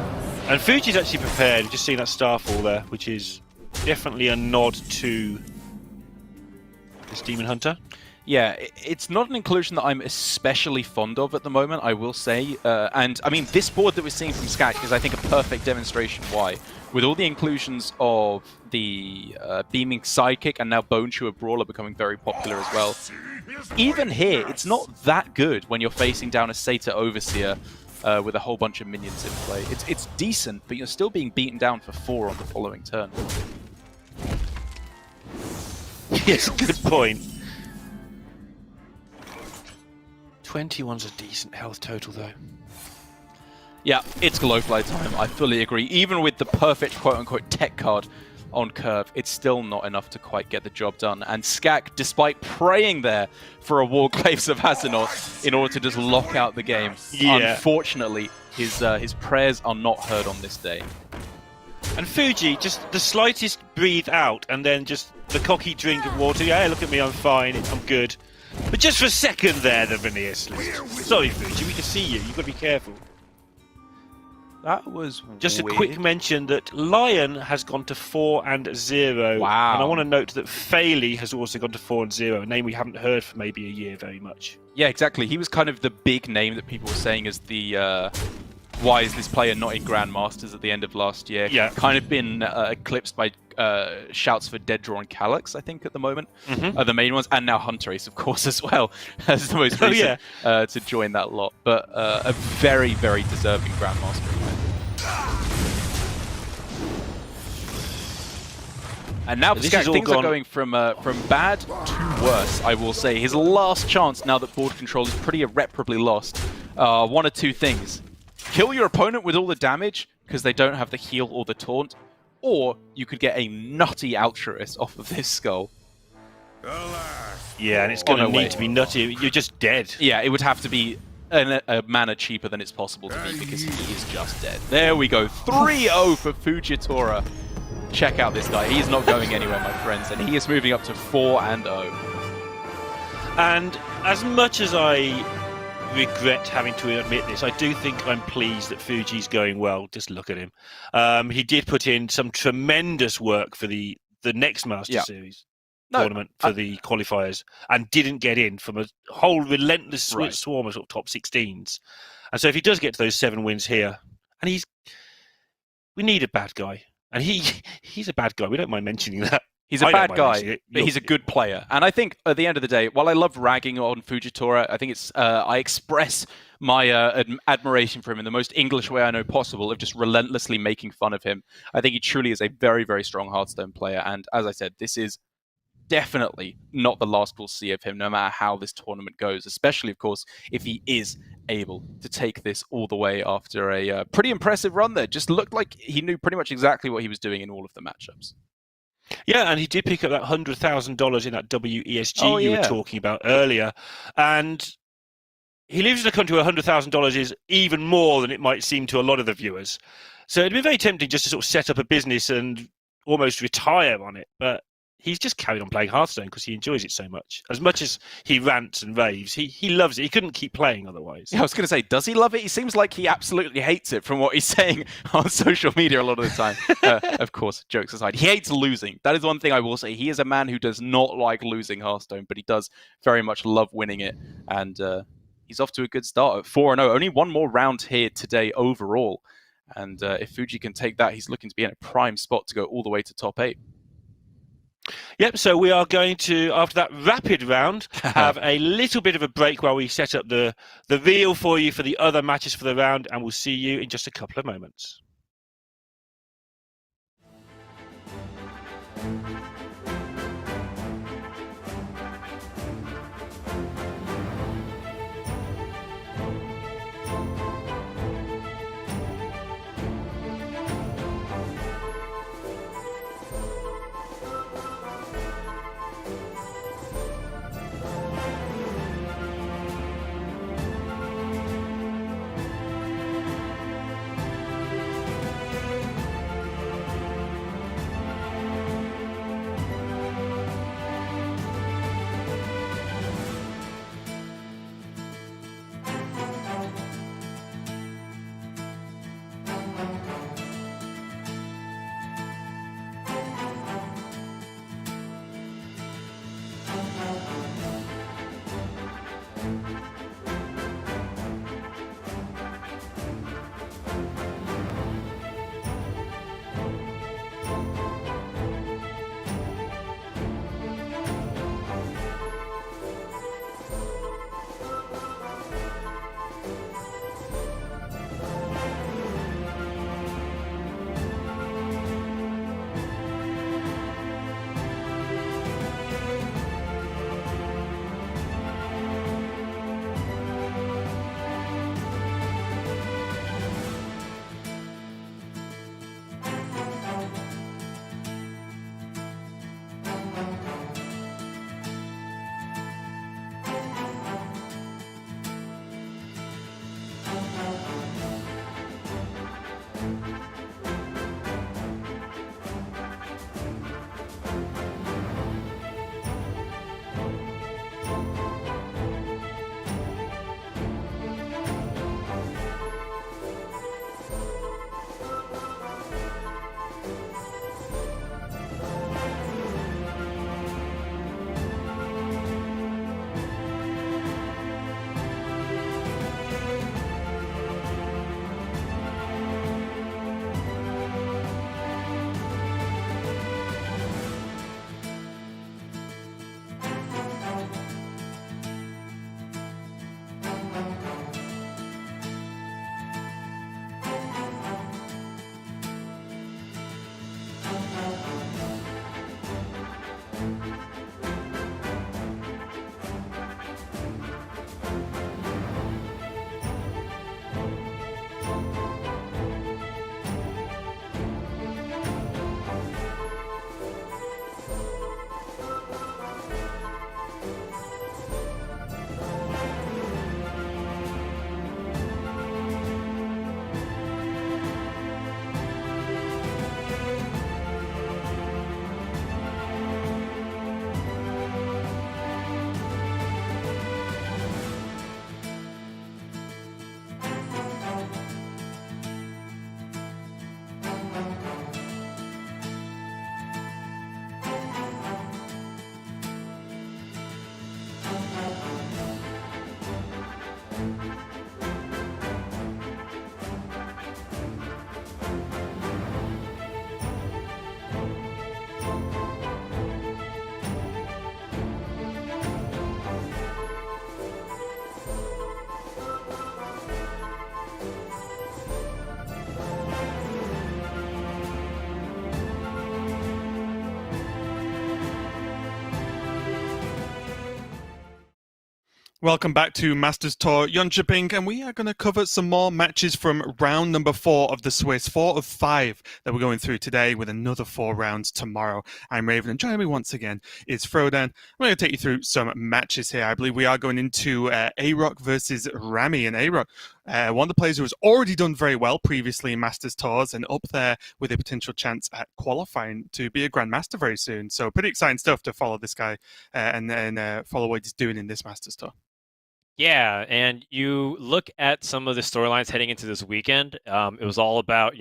And Fuji's actually prepared. We've just seen that Starfall there, which is definitely a nod to this Demon Hunter. Yeah, it's not an inclusion that I'm especially fond of at the moment, I will say. And, I mean, this board that we're seeing from Scag is, I think, a perfect demonstration why. With all the inclusions of the Beaming Sidekick and now Bone Chewer Brawler becoming very popular as well, even here, it's not that good when you're facing down a Satyr Overseer with a whole bunch of minions in play. It's decent, but you're still being beaten down for 4 on the following turn. Yes, good point. 21's a decent health total, though. Yeah, it's Glowfly time, I fully agree. Even with the perfect quote-unquote tech card on curve, it's still not enough to quite get the job done. And Scag, despite praying there for a Warclaves of Azeroth in order to just lock out the game, unfortunately, his prayers are not heard on this day. And Fuji, just the slightest breathe out, and then just the cocky drink of water. Yeah, look at me, I'm fine, I'm good. But just for a second there, the veneer slipped. Sorry, Fuji, we can see you. You've got to be careful. That was just weird. A quick mention that Lion has gone to 4-0. Wow. And I want to note that Fairley has also gone to 4-0, a name we haven't heard for maybe a year very much. Yeah, exactly. He was kind of the big name that people were saying as the why is this player not in Grandmasters at the end of last year? Yeah. Kind of been eclipsed by shouts for Dead Drawn Calyx, I think, at the moment. Are the main ones. And now Huntrace, of course, as well, as the most recent to join that lot. But a very, very deserving Grandmaster. And now things are going from bad to worse, I will say. His last chance, now that board control is pretty irreparably lost, one of 2 things. Kill your opponent with all the damage, because they don't have the heal or the taunt, or you could get a nutty Altruist off of this skull. Yeah, and it's going to need to be nutty. You're just dead. Yeah, it would have to be a mana cheaper than it's possible to be, because he is just dead. There we go. 3-0 for Fujitora. Check out this guy. He's not going anywhere, my friends, and he is moving up to 4-0. And as much as I regret having to admit this, I do think I'm pleased that Fuji's going well. Just look at him. He did put in some tremendous work for the next Master Series tournament for the qualifiers, and didn't get in from a whole relentless swarm of, sort of top 16s. And so if he does get to those 7 wins here, and we need a bad guy. And he's a bad guy. We don't mind mentioning that. He's a I don't bad mind guy, losing it. but he's a good player. And I think at the end of the day, while I love ragging on Fujitora, I think it's I express my admiration for him in the most English way I know possible of just relentlessly making fun of him. I think he truly is a very, very strong Hearthstone player. And as I said, this is definitely not the last we'll see of him, no matter how this tournament goes, especially, of course, if he is able to take this all the way after a pretty impressive run there. Just looked like he knew pretty much exactly what he was doing in all of the matchups. Yeah, and he did pick up that $100,000 in that WESG you were talking about earlier. And he lives in a country where $100,000 is even more than it might seem to a lot of the viewers. So it'd be very tempting just to sort of set up a business and almost retire on it. But he's just carried on playing Hearthstone because he enjoys it so much. As much as he rants and raves, he loves it. He couldn't keep playing otherwise. Yeah, I was going to say, does he love it? He seems like he absolutely hates it from what he's saying on social media a lot of the time. Of course, jokes aside. He hates losing. That is one thing I will say. He is a man who does not like losing Hearthstone, but he does very much love winning it. And he's off to a good start at 4-0. Only one more round here today overall. And if Fuji can take that, he's looking to be in a prime spot to go all the way to top 8. Yep, so we are going to, after that rapid round, have a little bit of a break while we set up the reel for you for the other matches for the round, and we'll see you in just a couple of moments. Welcome back to Masters Tour Jönköping, and we are going to cover some more matches from round number 4 of the Swiss, 4 of 5 that we're going through today, with another 4 rounds tomorrow. I'm Raven, and joining me once again is Frodan. I'm going to take you through some matches here. I believe we are going into A-Rock versus Ramy, and A-Rock, one of the players who has already done very well previously in Masters Tours, and up there with a potential chance at qualifying to be a Grandmaster very soon. So pretty exciting stuff to follow this guy and follow what he's doing in this Masters Tour. Yeah, and you look at some of the storylines heading into this weekend. It was all about,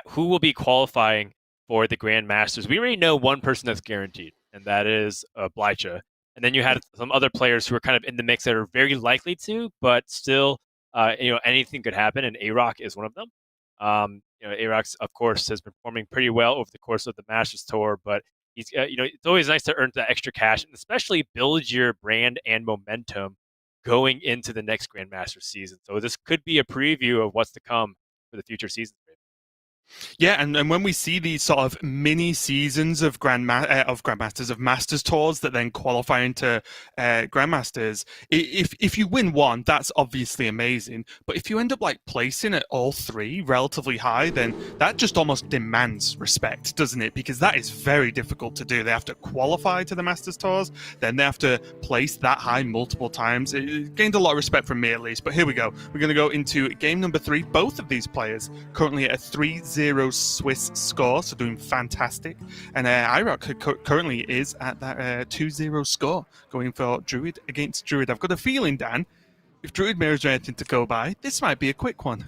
who will be qualifying for the Grand Masters. We already know one person that's guaranteed, and that is Blycha. And then you had some other players who are kind of in the mix that are very likely to, but still, anything could happen, and A-Rock is one of them. A-Rock, of course, has been performing pretty well over the course of the Masters Tour, but he's, it's always nice to earn that extra cash, and especially build your brand and momentum going into the next Grandmaster season. So this could be a preview of what's to come for the future seasons. Yeah, and when we see these sort of mini seasons of Grandmasters, of Masters Tours that then qualify into Grandmasters, if you win one, that's obviously amazing. But if you end up like placing at all 3 relatively high, then that just almost demands respect, doesn't it? Because that is very difficult to do. They have to qualify to the Masters Tours, then they have to place that high multiple times. It gained a lot of respect from me, at least. But here we go. We're going to go into game number 3. Both of these players currently at a 3-0 Swiss score, so doing fantastic. And A-Rock currently is at that 2-0 score, going for Druid against Druid. I've got a feeling, Dan, if Druid mirrors are anything to go by, this might be a quick one.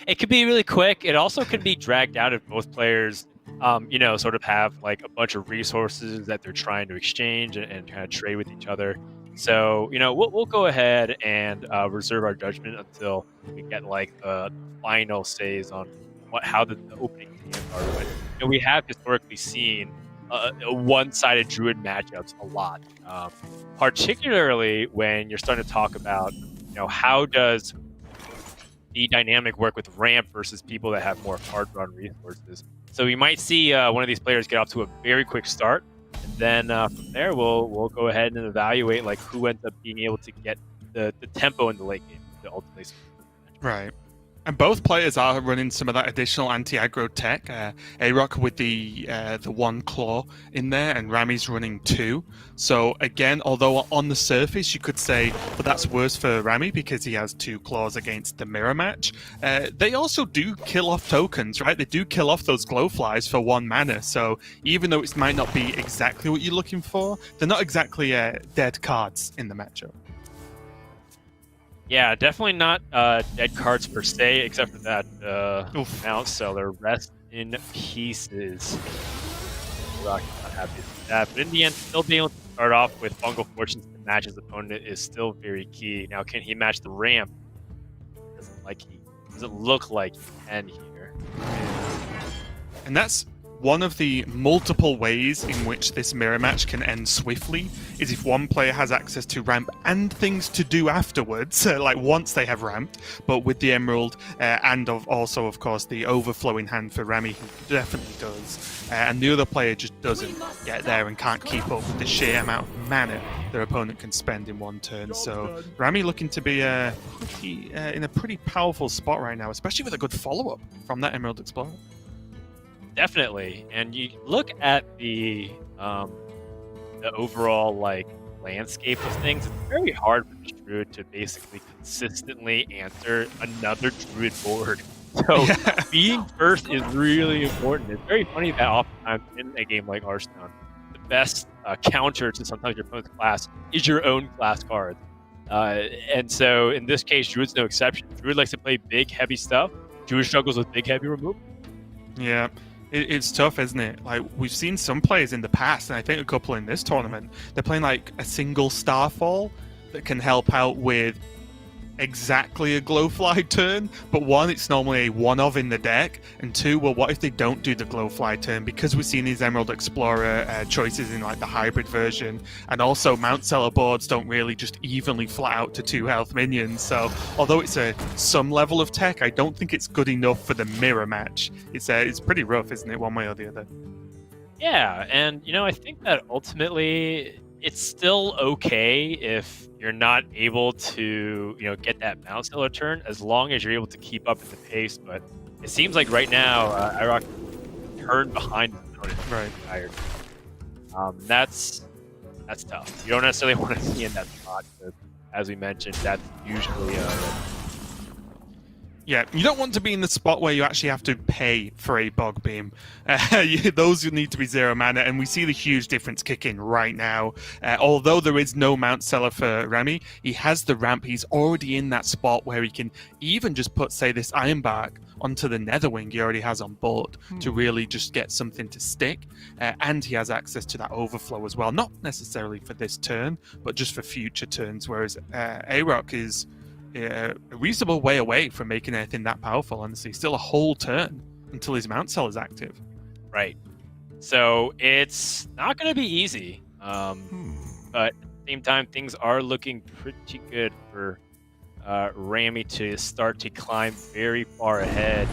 It could be really quick. It also could be dragged out if both players, sort of have like a bunch of resources that they're trying to exchange and kind of trade with each other. So, we'll go ahead and reserve our judgment until we get like the final says on how the opening games are. But we have historically seen one-sided Druid matchups a lot, particularly when you're starting to talk about, how does the dynamic work with ramp versus people that have more hard-run resources. So we might see one of these players get off to a very quick start. And then from there, we'll go ahead and evaluate like who ends up being able to get the tempo in the late game to ultimately. Right. And both players are running some of that additional anti-aggro tech. A-Rock with the 1 claw in there, and Ramy's running 2. So again, although on the surface you could say, but that's worse for Ramy because he has 2 claws against the mirror match. They also do kill off tokens, right? They do kill off those glowflies for 1 mana. So even though it might not be exactly what you're looking for, they're not exactly dead cards in the matchup. Yeah, definitely not dead cards per se, except for that Mount Seller. Rest in pieces. Rock not happy with that, but in the end, still being able to start off with Fungal Fortunes to match his opponent is still very key. Now, can he match the ramp? Does it look like he can here? And that's one of the multiple ways in which this mirror match can end swiftly, is if one player has access to ramp and things to do afterwards, like once they have ramped, but with the Emerald and also, of course, the overflowing hand for Ramy, who definitely does, and the other player just doesn't get there and can't keep up with the sheer amount of mana their opponent can spend in 1 turn. So Ramy looking to be in a pretty powerful spot right now, especially with a good follow-up from that Emerald Explorer. Definitely, and you look at the overall landscape of things. It's very hard for the Druid to basically consistently answer another Druid board. So being first is really important. It's very funny that oftentimes in a game like Hearthstone, the best counter to sometimes your opponent's class is your own class card. And so in this case, Druid's no exception. Druid likes to play big, heavy stuff. Druid struggles with big, heavy removal. Yeah. It's tough, isn't it? Like, we've seen some players in the past, and I think a couple in this tournament, they're playing like a single Starfall that can help out with exactly a Glowfly turn, but 1, it's normally a 1 of in the deck, and 2, well, what if they don't do the Glowfly turn? Because we've seen these Emerald Explorer choices in like the hybrid version, and also Mount Seller boards don't really just evenly flat out to 2 health minions, so although it's some level of tech, I don't think it's good enough for the mirror match. It's pretty rough, isn't it, one way or the other? Yeah, and I think that ultimately it's still okay if you're not able to, get that bounce seller turn, as long as you're able to keep up with the pace. But it seems like right now, Irok turned behind his opponent. Right. Tired. That's tough. You don't necessarily want to see in that spot, but as we mentioned, that's usually Yeah, you don't want to be in the spot where you actually have to pay for a bog beam. Those need to be 0 mana, and we see the huge difference kick in right now. Although there is no mount seller for Ramy, he has the ramp. He's already in that spot where he can even just put, say, this Ironbark onto the Netherwing he already has on board to really just get something to stick. And he has access to that overflow as well. Not necessarily for this turn, but just for future turns, whereas Arok is a reasonable way away from making anything that powerful, honestly. Still a whole turn until his mount cell is active. right. So it's not going to be easy. But at the same time, things are looking pretty good for Ramy to start to climb very far ahead.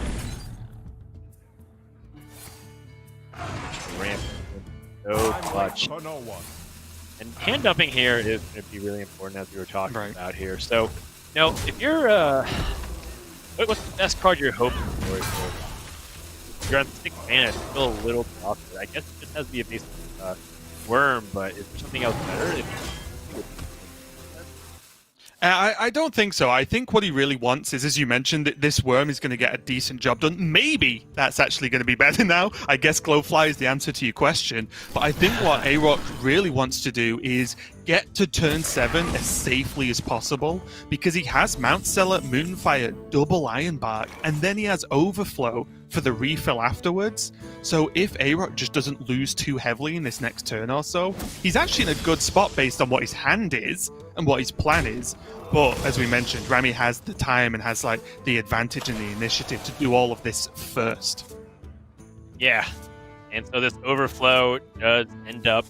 Ramy, so I'm clutch. for no one. And hand dumping here is going to be really important, as we were talking Right. about here. So, if you're, what's the best card you're hoping for? If you're on 6 mana, it's still a little bit awkward. I guess it just has to be a basic worm, but is there something else better? I don't think so. I think what he really wants is, as you mentioned, that this worm is going to get a decent job done. Maybe that's actually going to be better now. I guess Glowfly is the answer to your question. But I think what Arok really wants to do is get to turn 7 as safely as possible, because he has Mount Cellar, Moonfire, double Ironbark, and then he has Overflow for the refill afterwards. So if Arok just doesn't lose too heavily in this next turn or so, he's actually in a good spot based on what his hand is and what his plan is. But as we mentioned, Ramy has the time and has like the advantage and the initiative to do all of this first. Yeah. And so this overflow does end up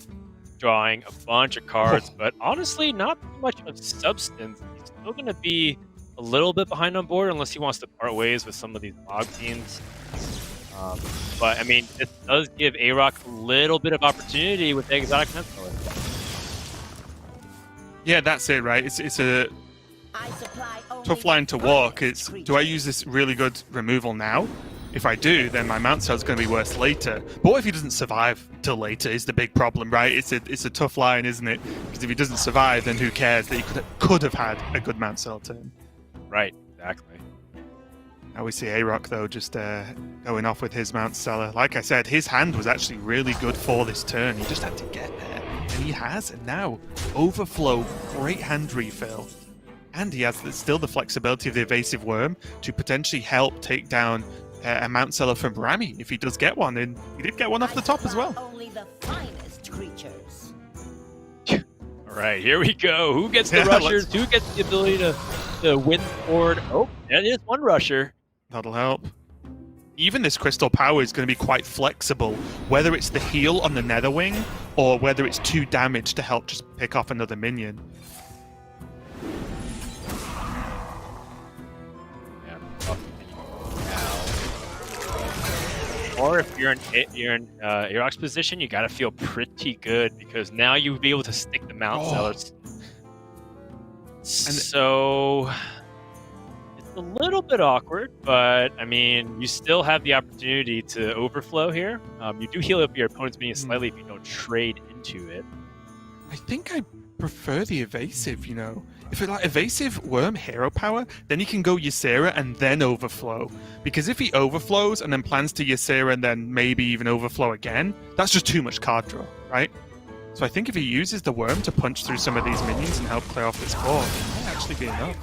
drawing a bunch of cards, but honestly, not much of substance. He's still going to be a little bit behind on board unless he wants to part ways with some of these bog teams. But I mean, it does give Arok a little bit of opportunity with the exotic mentor. Yeah, that's it, right? It's a tough line to walk. It's, do I use this really good removal now? If I do, then my mount cell is going to be worse later. But what if he doesn't survive till later is the big problem, right? It's a tough line, isn't it? Because if he doesn't survive, then who cares that he could have had a good mount cell turn. Right, exactly. Now we see Arok, though, just going off with his mount seller. Like I said, his hand was actually really good for this turn. He just had to get there. And he has. And now, Overflow, great hand refill. And he has still the flexibility of the Evasive Worm to potentially help take down a mount seller from Ramy if he does get one. And he did get one off the top as well. Only the finest creatures. All right, here we go. Who gets the rushers? Who gets the ability to win forward? Oh, that is one rusher. That'll help. Even this Crystal Power is going to be quite flexible, whether it's the heal on the Netherwing or whether it's 2 damage to help just pick off another minion. Or if you're in Arok's position, you got to feel pretty good because now you'll be able to stick the mount sellers. So it's a little bit awkward, but I mean, you still have the opportunity to overflow here. You do heal up your opponent's minion slightly if you don't trade into it. I think I prefer the evasive, you know. If it's like evasive worm hero power, then you can go Ysera and then overflow. Because if he overflows and then plans to Ysera and then maybe even overflow again, that's just too much card draw, right? So I think if he uses the worm to punch through some of these minions and help clear off this board, it might actually be enough.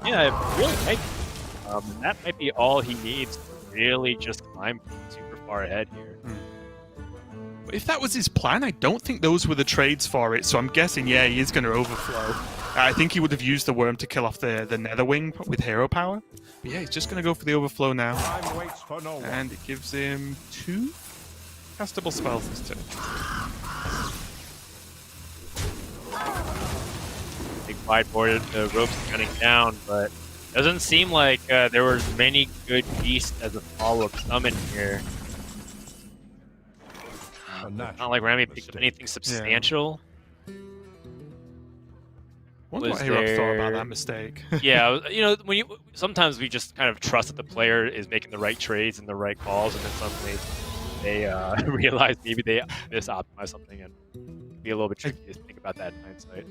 Yeah, it really might be. That might be all he needs to really just climb super far ahead here. If that was his plan, I don't think those were the trades for it. So I'm guessing, yeah, he is going to overflow. I think he would have used the worm to kill off the Netherwing with hero power. But yeah, he's just going to go for the overflow now. Time waits for no one. And it gives him 2 castable spells this turn. Big sideboard, the ropes cutting down, but doesn't seem like there were many good beasts as a follow-up summon here. Not like Ramy picked up anything substantial. Wonder was what A-Rock thought about there. that mistake. Yeah, sometimes we just kind of trust that the player is making the right trades and the right calls, and then suddenly they realize maybe they misoptimize something, and be a little bit tricky to think about that in hindsight.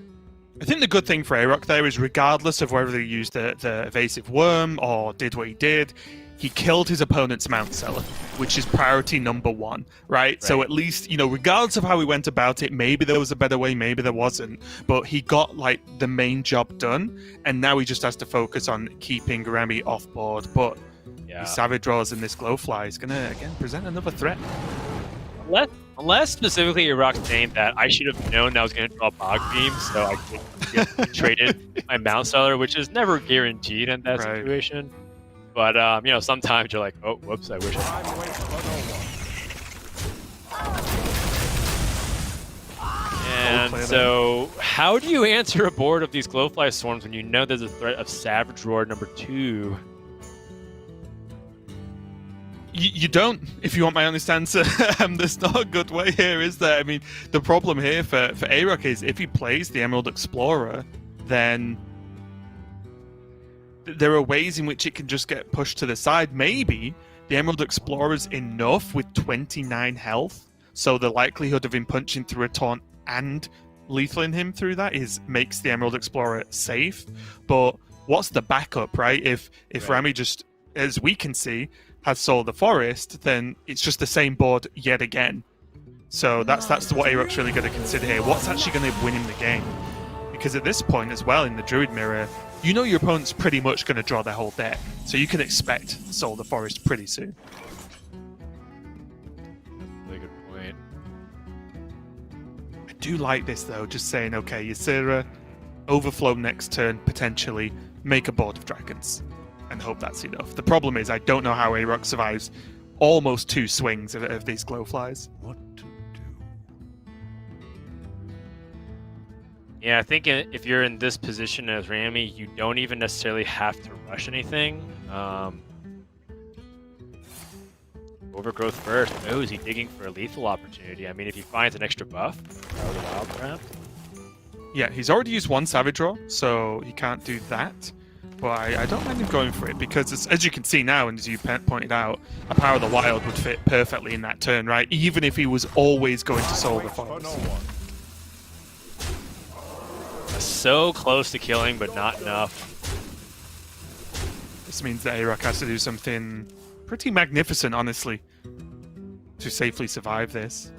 I think the good thing for A-Rock there is, regardless of whether he used the evasive worm or did what he did, he killed his opponent's Mount Seller, which is priority number 1, right? So at least, regardless of how he went about it, maybe there was a better way, maybe there wasn't, but he got the main job done, and now he just has to focus on keeping Ramy off board. But Yeah. these Savage Draws and this Glowfly is gonna again present another threat. Unless specifically Iraq's saying that I should have known I was going to draw Bog Beam, so I could traded my Mount Seller, which is never guaranteed in that Right. situation. But sometimes you're like, oh, whoops, I wish I. I'm waiting for no one. And play so, how do you answer a board of these Glowfly Swarms when you know there's a threat of Savage Roar number 2? You don't, if you want my honest answer. There's not a good way here, is there? I mean, the problem here for A-Rock is if he plays the Emerald Explorer, then there are ways in which it can just get pushed to the side. Maybe the Emerald Explorer's enough with 29 health, so the likelihood of him punching through a taunt and lethaling him through that makes the Emerald Explorer safe. But what's the backup, right? If Right. Ramy just, as we can see, has Soul the Forest, then it's just the same board yet again. So that's what A-Rock's really going to consider here. What's actually going to win him the game? Because at this point as well, in the Druid Mirror, your opponent's pretty much going to draw their whole deck. So you can expect Soul the Forest pretty soon. Really good point. I do like this, though, just saying, okay, Ysera, overflow next turn, potentially, make a board of dragons, and hope that's enough. The problem is, I don't know how A-Rock survives almost 2 swings of these Glowflies. What to do? Yeah, I think if you're in this position as Ramy, you don't even necessarily have to rush anything. Overgrowth first. Oh, is he digging for a lethal opportunity? I mean, if he finds an extra buff, Power the Wild Craft. Yeah, he's already used 1 Savage Draw, so he can't do that. But I don't mind him going for it, because as you can see now, and as you pointed out, a Power of the Wild would fit perfectly in that turn, right? Even if he was always going to Soul the For no Forest. one. So close to killing, but not enough. This means that A-Rock has to do something pretty magnificent, honestly, to safely survive this.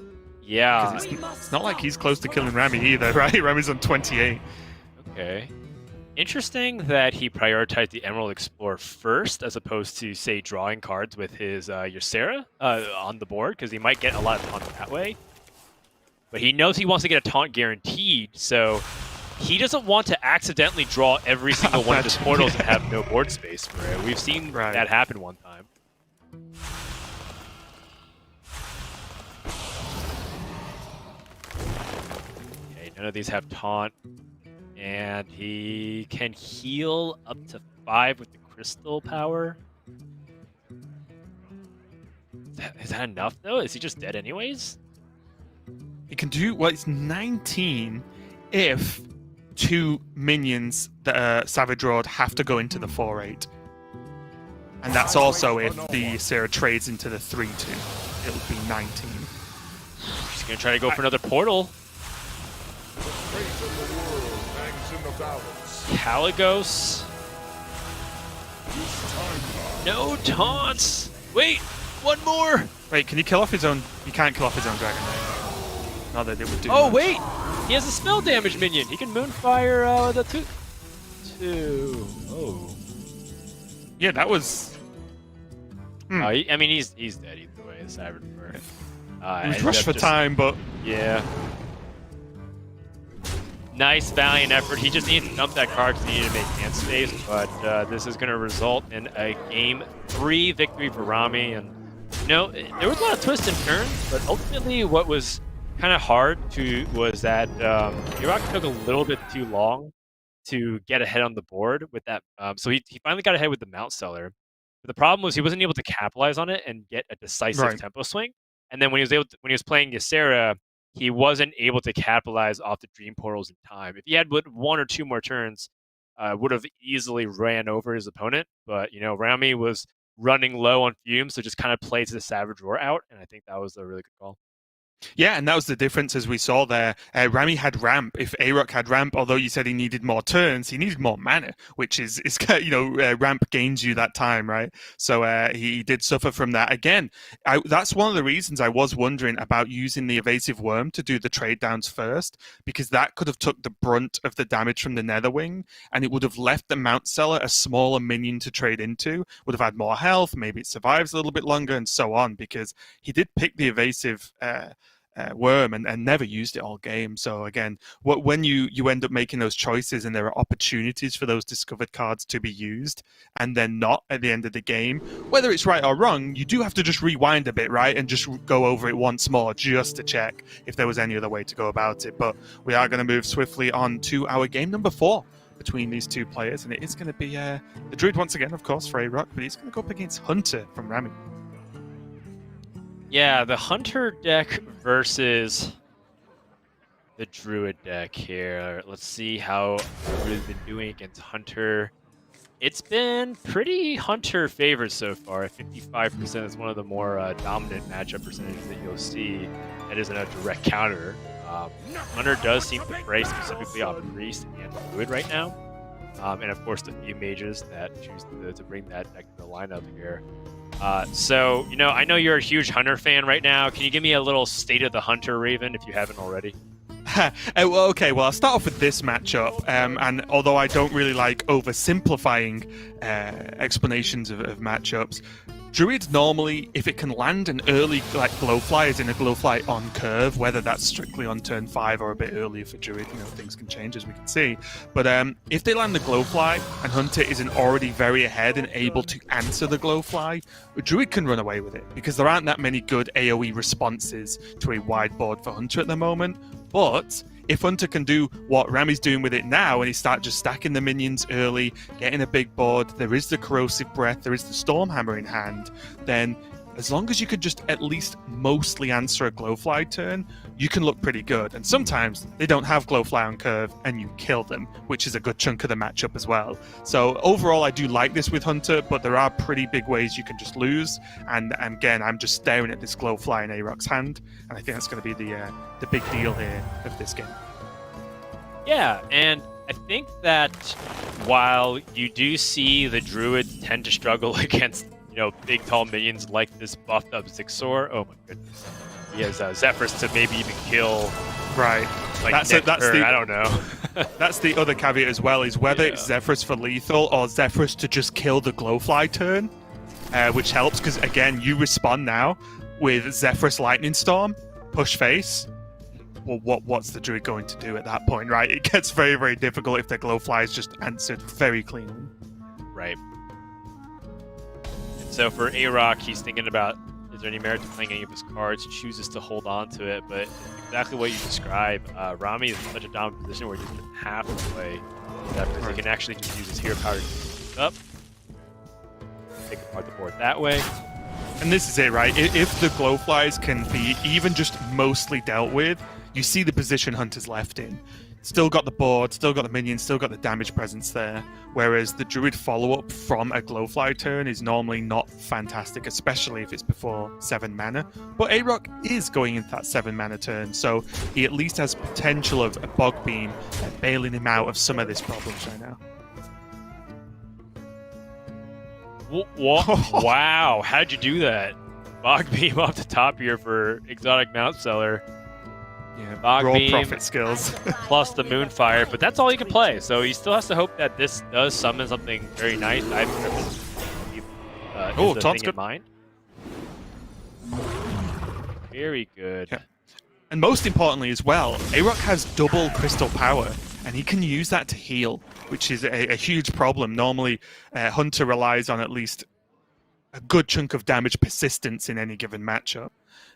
Yeah. 'Cause it's not like he's close to killing Ramy either, right? Ramy's on 28. Okay. Interesting that he prioritized the Emerald Explorer first, as opposed to, say, drawing cards with his Ysera on the board, because he might get a lot of taunt that way. But he knows he wants to get a taunt guaranteed, so he doesn't want to accidentally draw every single one of his portals and have no board space for it. We've seen that happen one time. Okay, none of these have taunt. And he can heal up to 5 with the crystal power. Is that enough, though? Is he just dead anyways? He can do, well, it's 19 if 2 minions that are Savage Road have to go into the 4/8. And that's also if the Ysera trades into the 3/2. It would be 19. He's going to try to go for another portal. The fate of the world hangs in the balance. Caligos. No taunts. Wait, one more. Wait, can he kill off his own? He can't kill off his own dragon, right? Not that it would do Oh, much. wait. He has a spell damage minion. He can Moonfire the 2. Oh. Yeah, that was... I mean, he's dead either way. It's Savage Roar. It was rushed for time, but... Yeah. Nice, valiant effort. He just needed to dump that card because he needed to make hand space, but this is going to result in a Game 3 victory for Ramy. And, there was a lot of twists and turns, but ultimately what was kind of hard was that Iraq took a little bit too long to get ahead on the board with that. So he finally got ahead with the Mount Seller. But the problem was he wasn't able to capitalize on it and get a decisive tempo swing. And then when he was playing Ysera, he wasn't able to capitalize off the dream portals in time. If he had 1 or 2 more turns, would have easily ran over his opponent. But Ramy was running low on fumes, so just kind of plays the Savage Roar out, and I think that was a really good call. Yeah, and that was the difference as we saw there. Ramy had ramp. If Aaroc had ramp, although you said he needed more turns, he needed more mana, which is ramp gains you that time, right? So he did suffer from that. Again, that's one of the reasons I was wondering about using the Evasive Worm to do the trade downs first, because that could have took the brunt of the damage from the Netherwing, and it would have left the Mount Seller a smaller minion to trade into, would have had more health, maybe it survives a little bit longer, and so on, because he did pick the Evasive Worm and never used it all game. So again, when you end up making those choices and there are opportunities for those discovered cards to be used and then not at the end of the game, whether it's right or wrong, you do have to just rewind a bit, right, and just go over it once more just to check if there was any other way to go about it. But we are going to move swiftly on to our game number 4 between these two players, and it is going to be the Druid once again, of course, for Aaroc, but he's going to go up against Hunter from Ramy. Yeah, the Hunter deck versus the Druid deck here. Let's see how Druid's been doing against Hunter. It's been pretty Hunter favored so far. 55% is one of the more dominant matchup percentages that you'll see. That isn't a direct counter. Hunter does seem to prey specifically on Priest and Druid right now. And of course the few mages that choose to bring that deck to the lineup here. So, I know you're a huge Hunter fan right now. Can you give me a little state of the Hunter, Raven, if you haven't already? Well, I'll start off with this matchup. And although I don't really like oversimplifying explanations of matchups, Druid normally, if it can land an early Glowfly, as in a Glowfly on curve, whether that's strictly on turn 5 or a bit earlier for Druid, things can change as we can see. But if they land the Glowfly and Hunter isn't already very ahead and able to answer the Glowfly, Druid can run away with it because there aren't that many good AoE responses to a wide board for Hunter at the moment. But if Hunter can do what Ramy's doing with it now and he start just stacking the minions early, getting a big board, there is the Corrosive Breath, there is the Stormhammer in hand, then as long as you could just at least mostly answer a Glowfly turn, you can look pretty good. And sometimes they don't have Glowfly on curve and you kill them, which is a good chunk of the matchup as well. So overall, I do like this with Hunter, but there are pretty big ways you can just lose. And again, I'm just staring at this Glowfly in Aaroc's hand, and I think that's going to be the big deal here of this game. Yeah, and I think that while you do see the Druids tend to struggle against big tall minions like this buffed up Zixor. Oh my goodness. He has Zephyrus to maybe even kill. Right. That's I don't know. That's the other caveat as well, is whether it's Zephyrus for lethal or Zephyrus to just kill the Glowfly turn, which helps because, again, you respawn now with Zephyrus Lightning Storm, push face. Well, what's the Druid going to do at that point, right? It gets very, very difficult if the Glowfly is just answered very cleanly. Right. So for Aaroc, he's thinking about, is there any merit to playing any of his cards? He chooses to hold on to it, but exactly what you describe. Ramy is in such a dominant position where he doesn't have to play Zephyrus. He can actually just use his hero power to keep up, take apart the board that way. And this is it, right? If the Glowflies can be even just mostly dealt with, you see the position Hunter's left in. Still got the board, still got the minions, still got the damage presence there. Whereas the Druid follow-up from a Glowfly turn is normally not fantastic, especially if it's before 7 mana. But Aaroc is going into that 7 mana turn, so he at least has potential of a Bog Beam bailing him out of some of this problems right now. Wow, how'd you do that? Bog Beam off the top here for Exotic Mount Seller. Yeah, Bog raw Beam profit skills. plus the Moonfire, but that's all he can play. So he still has to hope that this does summon something very nice. I Oh, Todd's good. In mind. Very good. Yeah. And most importantly as well, Aaroc has double crystal power, and he can use that to heal, which is a huge problem. Normally, Hunter relies on at least a good chunk of damage persistence in any given matchup.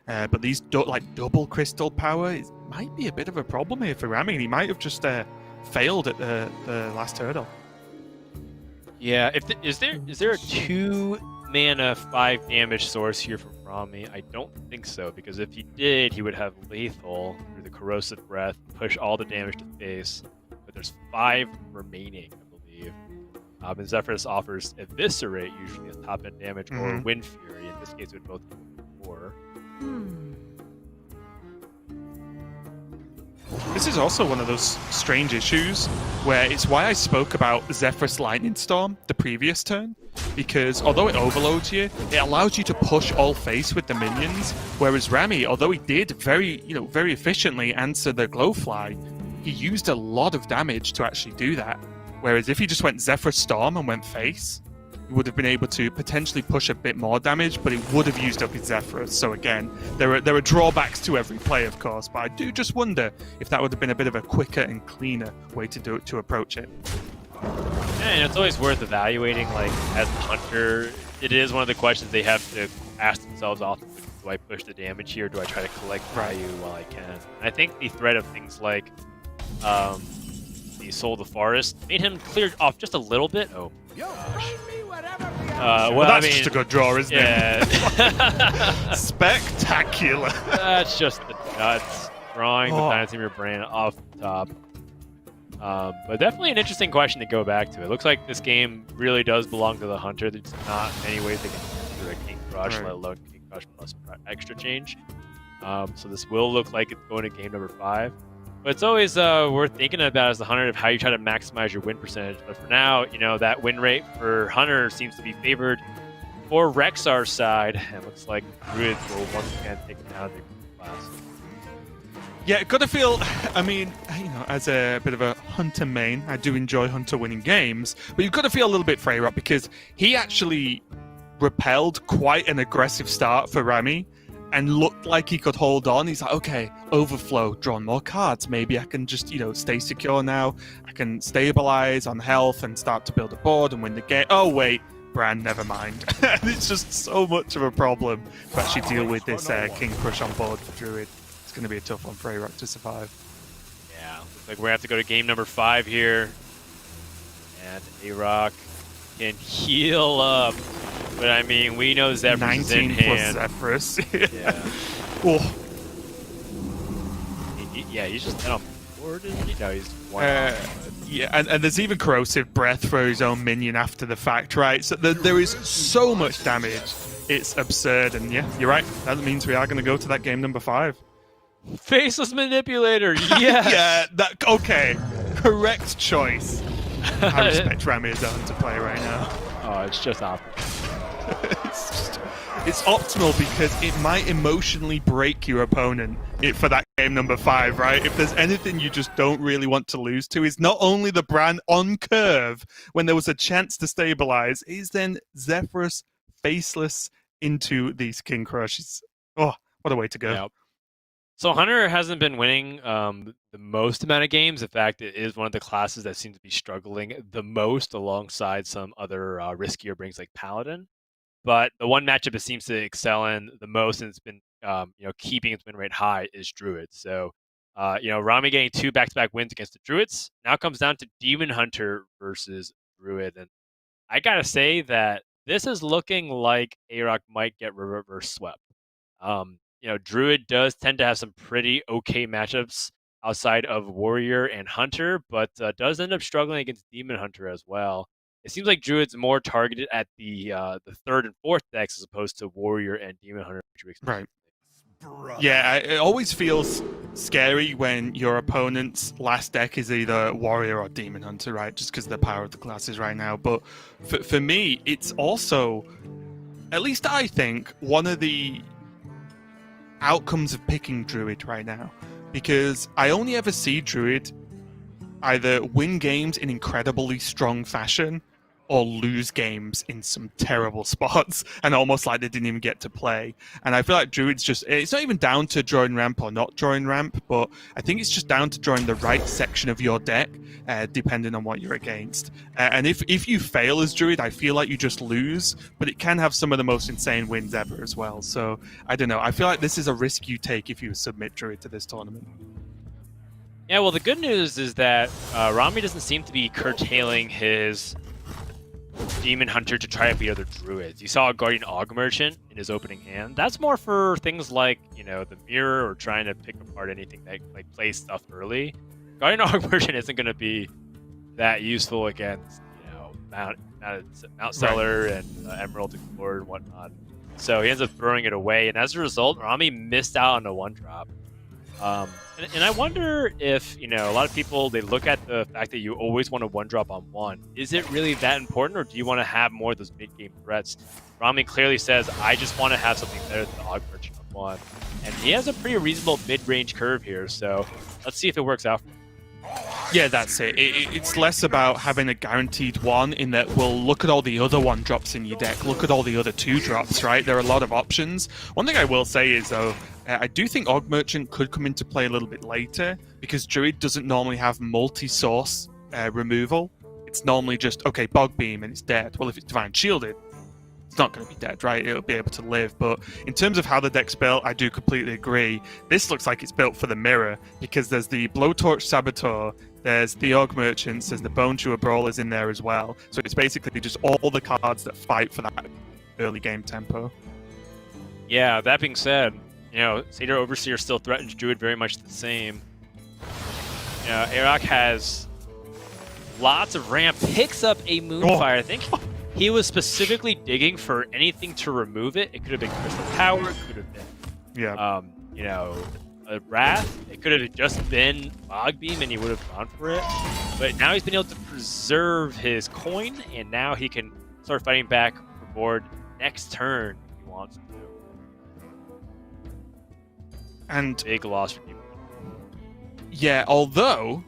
But these double crystal power might be a bit of a problem here for Ramy. He might have just failed at the last hurdle. Yeah, is there a 2 mana 5 damage source here from Ramy? I don't think so, because if he did, he would have lethal through the corrosive breath, push all the damage to face. But there's 5 remaining, I believe. And Zephyrus offers Eviscerate usually as top end damage, or Wind Fury. In this case, it would both be 4. This is also one of those strange issues where it's why I spoke about Zephyrus Lightning Storm the previous turn, because although it overloads you, it allows you to push all face with the minions, whereas Ramy, although he did very efficiently answer the Glowfly, he used a lot of damage to actually do that. Whereas if he just went Zephyrus Storm and went face, he would have been able to potentially push a bit more damage, but it would have used up his Zephyrus. So again, there are drawbacks to every play, of course, but I do just wonder if that would have been a bit of a quicker and cleaner way to approach it. Yeah, and it's always worth evaluating, like, as the hunter, it is one of the questions they have to ask themselves often. Do I push the damage here? Do I try to collect value while I can? And I think the threat of things like the Soul of the Forest made him clear off just a little bit. Oh, gosh. Well, that's just a good draw, isn't it? Spectacular. That's just the nuts. Drawing the Dynasty of your brain off the top. But definitely an interesting question to go back to. It looks like this game really does belong to the hunter. There's not many ways they can do a King Crush, let alone King Crush plus extra change. So this will look like it's going to game number 5. But it's always worth thinking about as the hunter of how you try to maximize your win percentage. But for now, that win rate for hunter seems to be favored for Rexar's side. And it looks like Druids will once again take it down to class. Yeah, gotta feel, I mean, as a bit of a hunter main, I do enjoy hunter winning games, but you've got to feel a little bit for A-Rock because he actually repelled quite an aggressive start for Ramy and looked like he could hold on. He's like, okay, overflow, drawn more cards. Maybe I can just, stay secure now. I can stabilize on health and start to build a board and win the game. Oh, wait, Bran, never mind. It's just so much of a problem to actually deal with this King Crush on board for Druid. It's going to be a tough one for A-Rock to survive. Yeah, looks like we're going to have to go to game number 5 here. And A-Rock can heal up. But I mean, we know Zephyrus is in 19 hand. plus Zephyrus. Yeah. Oh. He's just dead on board, isn't he? No, he's one. Yeah, and there's even corrosive breath for his own minion after the fact, right? So there is so much damage. It's absurd, and yeah, you're right. That means we are going to go to that game number 5. Faceless Manipulator, yes! Yeah, okay. Correct choice. I respect Ramy as a hunter player right now. Oh, it's just optimal. It's optimal because it might emotionally break your opponent for that game number 5, right? If there's anything you just don't really want to lose to, is not only the Bran on curve when there was a chance to stabilize, is then Zephyrus faceless into these King Crushes. Oh, what a way to go. Yep. So Hunter hasn't been winning the most amount of games. In fact, it is one of the classes that seems to be struggling the most alongside some other riskier brings like Paladin. But the one matchup it seems to excel in the most, and it's been keeping its win rate high, is Druid. So Ramy getting 2 back-to-back wins against the Druids. Now it comes down to Demon Hunter versus Druid, and I gotta say that this is looking like A-Rock might get reverse swept. Druid does tend to have some pretty okay matchups outside of Warrior and Hunter, but does end up struggling against Demon Hunter as well. It seems like Druid's more targeted at the 3rd and 4th decks as opposed to Warrior and Demon Hunter. Right. Yeah, it always feels scary when your opponent's last deck is either Warrior or Demon Hunter, right? Just because of the power of the classes right now. But for me, it's also, at least I think, one of the outcomes of picking Druid right now, because I only ever see Druid either win games in incredibly strong fashion or lose games in some terrible spots and almost like they didn't even get to play. And I feel like Druid's just, it's not even down to drawing ramp or not drawing ramp, but I think it's just down to drawing the right section of your deck, depending on what you're against. And if you fail as Druid, I feel like you just lose, but it can have some of the most insane wins ever as well. So I don't know. I feel like this is a risk you take if you submit Druid to this tournament. Yeah, well, the good news is that Ramy doesn't seem to be curtailing his Demon Hunter to try to beat other Druids. You saw a Guardian Aug Merchant in his opening hand. That's more for things like, the mirror or trying to pick apart anything that plays stuff early. Guardian Aug Merchant isn't going to be that useful against, Mount Seller and Emerald Explorer and whatnot. So he ends up throwing it away, and as a result, Ramy missed out on a 1-drop. And I wonder if, a lot of people, they look at the fact that you always want a 1-drop on 1. Is it really that important, or do you want to have more of those mid-game threats? Ramy clearly says, I just want to have something better than the Aug Merchant on 1. And he has a pretty reasonable mid-range curve here, so let's see if it works out for him. Yeah, that's it. It's less about having a guaranteed 1 in that, well, look at all the other 1-drops in your deck. Look at all the other 2-drops, right? There are a lot of options. One thing I will say is, though, I do think Aug Merchant could come into play a little bit later because Druid doesn't normally have multi-source removal. It's normally just, okay, Bog Beam and it's dead. Well, if it's Divine Shielded, it's not going to be dead, right? It'll be able to live. But in terms of how the deck's built, I do completely agree. This looks like it's built for the mirror because there's the Blowtorch Saboteur, there's the Aug Merchants, there's the Bone Chewer Brawlers in there as well. So it's basically just all the cards that fight for that early game tempo. Yeah, that being said, Satyr Overseer still threatens Druid very much the same. Aroc has lots of ramp, picks up a Moonfire. I think he was specifically digging for anything to remove it. It could have been Crystal Tower, it could have been, a Wrath. It could have just been Bog Beam, and he would have gone for it. But now he's been able to preserve his coin, and now he can start fighting back for board next turn if he wants to. And big loss for people. Yeah, although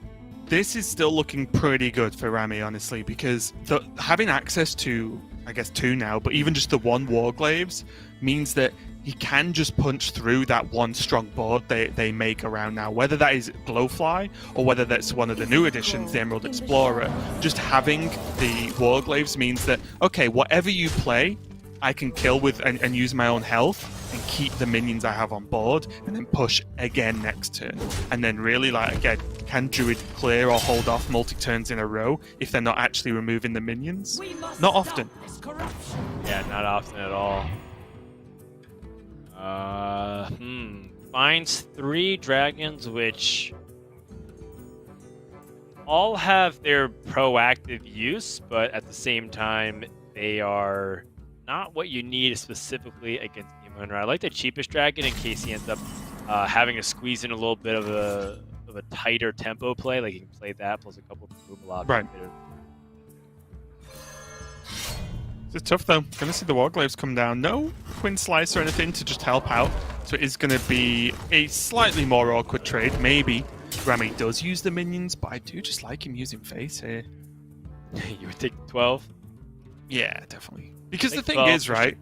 this is still looking pretty good for Ramy, honestly, because having access to, I guess, 2 now, but even just the 1 Warglaves means that he can just punch through that 1 strong board they make around now, whether that is Glowfly or whether that's one of the new additions, the Emerald Explorer. Just having the Warglaves means that, okay, whatever you play, I can kill with and use my own health and keep the minions I have on board and then push again next turn. And then really, again, can Druid clear or hold off multi-turns in a row if they're not actually removing the minions? Not often. Yeah, not often at all. Finds 3 dragons, which all have their proactive use, but at the same time, they are not what you need specifically against Demon Hunter. I like the cheapest dragon in case he ends up having to squeeze in a little bit of a tighter tempo play. Like, he can play that plus a couple of removal options. Right. It's tough, though. Gonna see the Warglaves come down. No Twin Slice or anything to just help out. So it is gonna be a slightly more awkward trade. Maybe Ramy does use the minions, but I do just like him using Face here. You would take 12? Yeah, definitely. Because the thing is, right,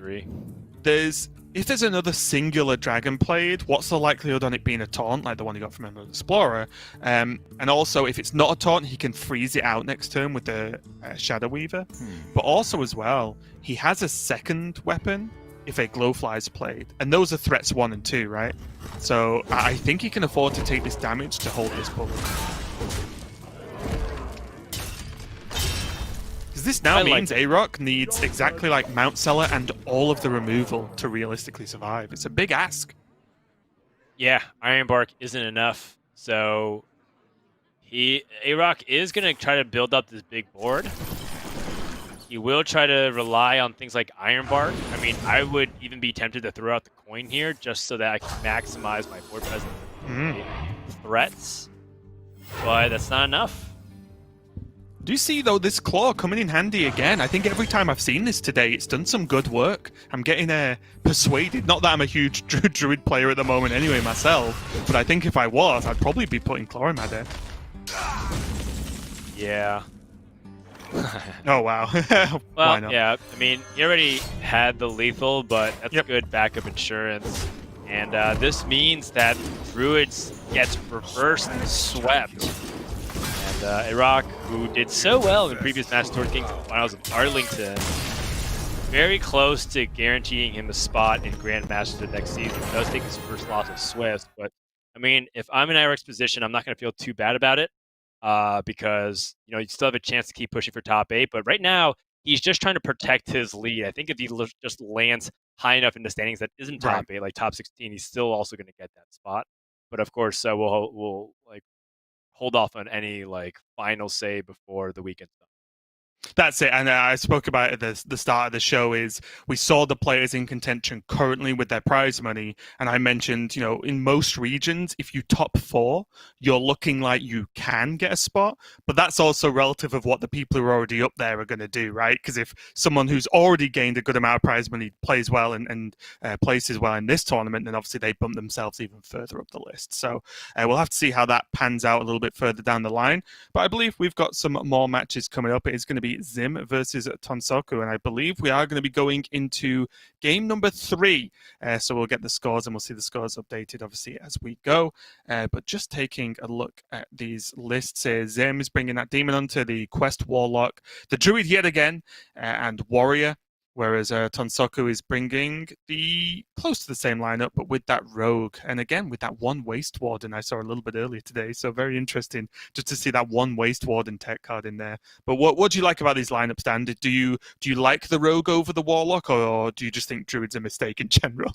if there's another singular dragon played, what's the likelihood on it being a taunt, like the one he got from Emerald Explorer? And also, if it's not a taunt, he can freeze it out next turn with the Shadow Weaver. But also, as well, he has a second weapon if a Glowfly is played. And those are threats 1 and 2, right? So I think he can afford to take this damage to hold this bullet. This now means A-Rock needs exactly like Mount Seller and all of the removal to realistically survive. It's a big ask. Yeah, Iron Bark isn't enough. So A-Rock is going to try to build up this big board. He will try to rely on things like Iron Bark. I mean, I would even be tempted to throw out the coin here just so that I can maximize my board presence threats. But that's not enough. Do you see, though, this claw coming in handy again? I think every time I've seen this today, it's done some good work. I'm getting persuaded. Not that I'm a huge Druid player at the moment anyway myself, but I think if I was, I'd probably be putting claw in my deck. Yeah. Oh, wow. Why not? Yeah, I mean, he already had the lethal, but that's good backup insurance. And this means that Druids gets reversed and swept. And Iraq, who did so well in previous Master Sword Kings finals of Arlington, very close to guaranteeing him a spot in Grandmaster next season. He does take his first loss of Swift, but I mean, if I'm in Iraq's position, I'm not going to feel too bad about it because you still have a chance to keep pushing for top 8. But right now, he's just trying to protect his lead. I think if he just lands high enough in the standings that isn't top 8, like top 16, he's still also going to get that spot. But of course, we'll like hold off on any like final say before the weekend's done. That's it, and I spoke about it at the start of the show. Is we saw the players in contention currently with their prize money, and I mentioned, in most regions, if you top 4, you're looking like you can get a spot, but that's also relative of what the people who are already up there are going to do, right? Because if someone who's already gained a good amount of prize money plays well and places well in this tournament, then obviously they bump themselves even further up the list. So we'll have to see how that pans out a little bit further down the line. But I believe we've got some more matches coming up. It is going to be Zim versus Tanzaku, and I believe we are going to be going into game number 3. So we'll get the scores and we'll see the scores updated obviously as we go. But just taking a look at these lists here, Zim is bringing that Demon Hunter, the Quest Warlock, the Druid yet again, and Warrior. Whereas Tanzaku is bringing the close to the same lineup, but with that Rogue. And again, with that one Waste Warden I saw a little bit earlier today. So very interesting just to see that one Waste Warden tech card in there. But what do you like about these lineups, Dan? Do you like the Rogue over the Warlock, or do you just think Druid's a mistake in general?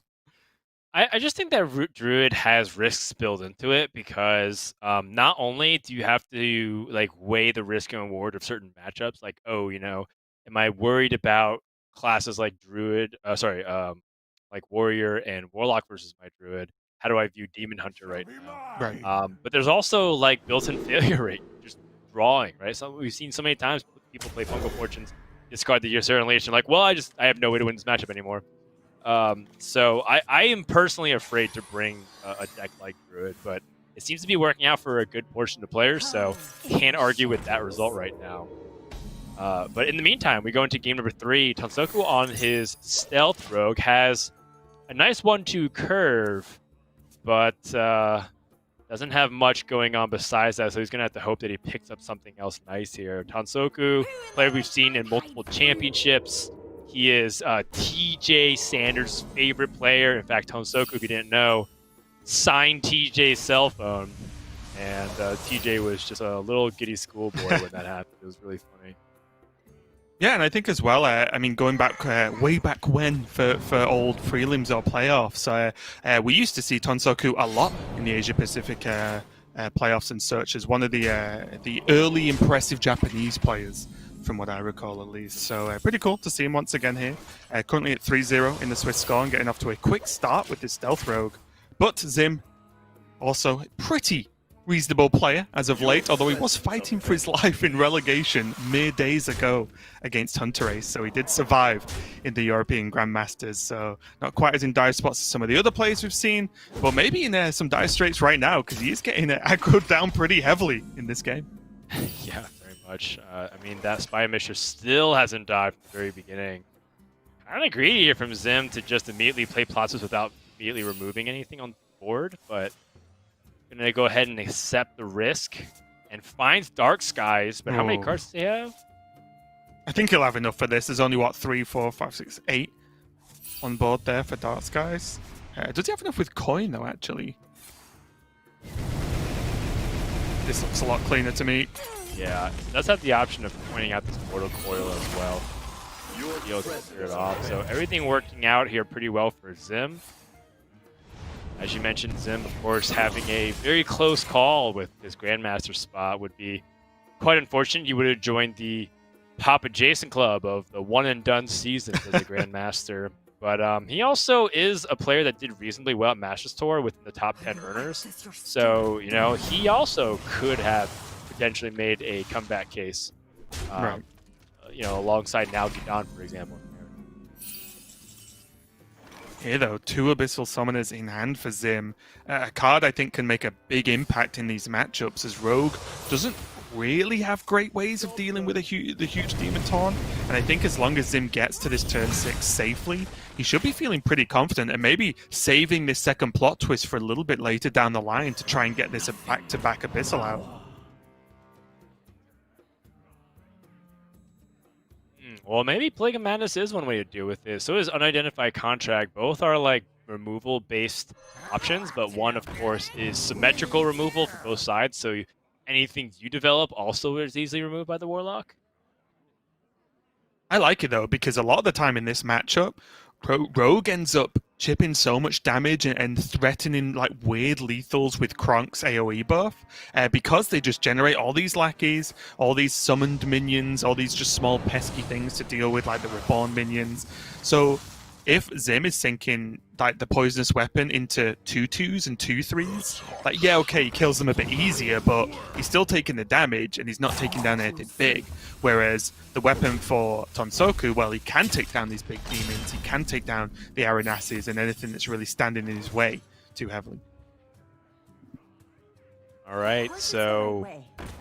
I just think that Druid has risks built into it because not only do you have to like weigh the risk and reward of certain matchups, like, am I worried about classes like Druid, like Warrior and Warlock versus my Druid? How do I view Demon Hunter right now? Right. But there's also like built-in failure rate, just drawing, right? So we've seen so many times people play Fungal Fortunes, discard the Certain Legion, like, well, I have no way to win this matchup anymore. So I am personally afraid to bring a deck like Druid, but it seems to be working out for a good portion of players, so can't argue with that result right now. But in the meantime, we go into game number 3. Tanzaku on his Stealth Rogue has a nice 1-2 curve, but doesn't have much going on besides that, so he's going to have to hope that he picks up something else nice here. Tanzaku, player we've seen in multiple championships. He is TJ Sanders' favorite player. In fact, Tanzaku, if you didn't know, signed TJ's cell phone. And TJ was just a little giddy schoolboy when that happened. It was really funny. Yeah, and I think as well, going back way back when for old prelims or playoffs, we used to see Tanzaku a lot in the Asia Pacific playoffs and such as one of the early impressive Japanese players, from what I recall at least. So pretty cool to see him once again here. Currently at 3-0 in the Swiss score and getting off to a quick start with this Stealth Rogue. But Zim, also pretty reasonable player as of late, although he was fighting for his life in relegation mere days ago against Hunter Ace, so he did survive in the European Grandmasters, so not quite as in dire spots as some of the other players we've seen, but maybe in some dire straits right now, because he is getting aggroed down pretty heavily in this game. Yeah, very much. That Spy Mistress still hasn't died from the very beginning. Kind of greedy here from Zim to just immediately play Plazas without immediately removing anything on the board, but going to go ahead and accept the risk and finds Dark Skies. But how many cards does he have? I think he'll have enough for this. There's only, 3, 4, 5, 6, 8 on board there for Dark Skies. Does he have enough with coin, though, actually? This looks a lot cleaner to me. Yeah, it does have the option of pointing out this Mortal Coil as well. He'll clear it off. So everything working out here pretty well for Zim. As you mentioned, Zim, of course, having a very close call with his Grandmaster spot would be quite unfortunate. You would have joined the Papa Jason Club of the one-and-done seasons as a Grandmaster. But he also is a player that did reasonably well at Masters Tour within the top 10 earners. So, he also could have potentially made a comeback case, Right. Alongside Now Gidon, for example. Here, though, 2 Abyssal Summoners in hand for Zim. A card I think can make a big impact in these matchups, as Rogue doesn't really have great ways of dealing with the huge Demon Taunt. And I think as long as Zim gets to this turn 6 safely, he should be feeling pretty confident and maybe saving this second plot twist for a little bit later down the line to try and get this back-to-back Abyssal out. Well, maybe Plague of Madness is one way to deal with this. So is Unidentified Contract. Both are like removal-based options, but one, of course, is symmetrical removal for both sides. So anything you develop also is easily removed by the Warlock. I like it though, because a lot of the time in this matchup, Rogue ends up chipping so much damage and threatening like weird lethals with Kronk's AoE buff, because they just generate all these lackeys, all these summoned minions, all these just small pesky things to deal with, like the reborn minions. So if Zim is sinking like the poisonous weapon into 2/2s and 2/3s, like yeah, okay, he kills them a bit easier, but he's still taking the damage and he's not taking down anything big. Whereas the weapon for Tanzaku, well, he can take down these big demons, he can take down the Aranasses and anything that's really standing in his way too heavily. All right, so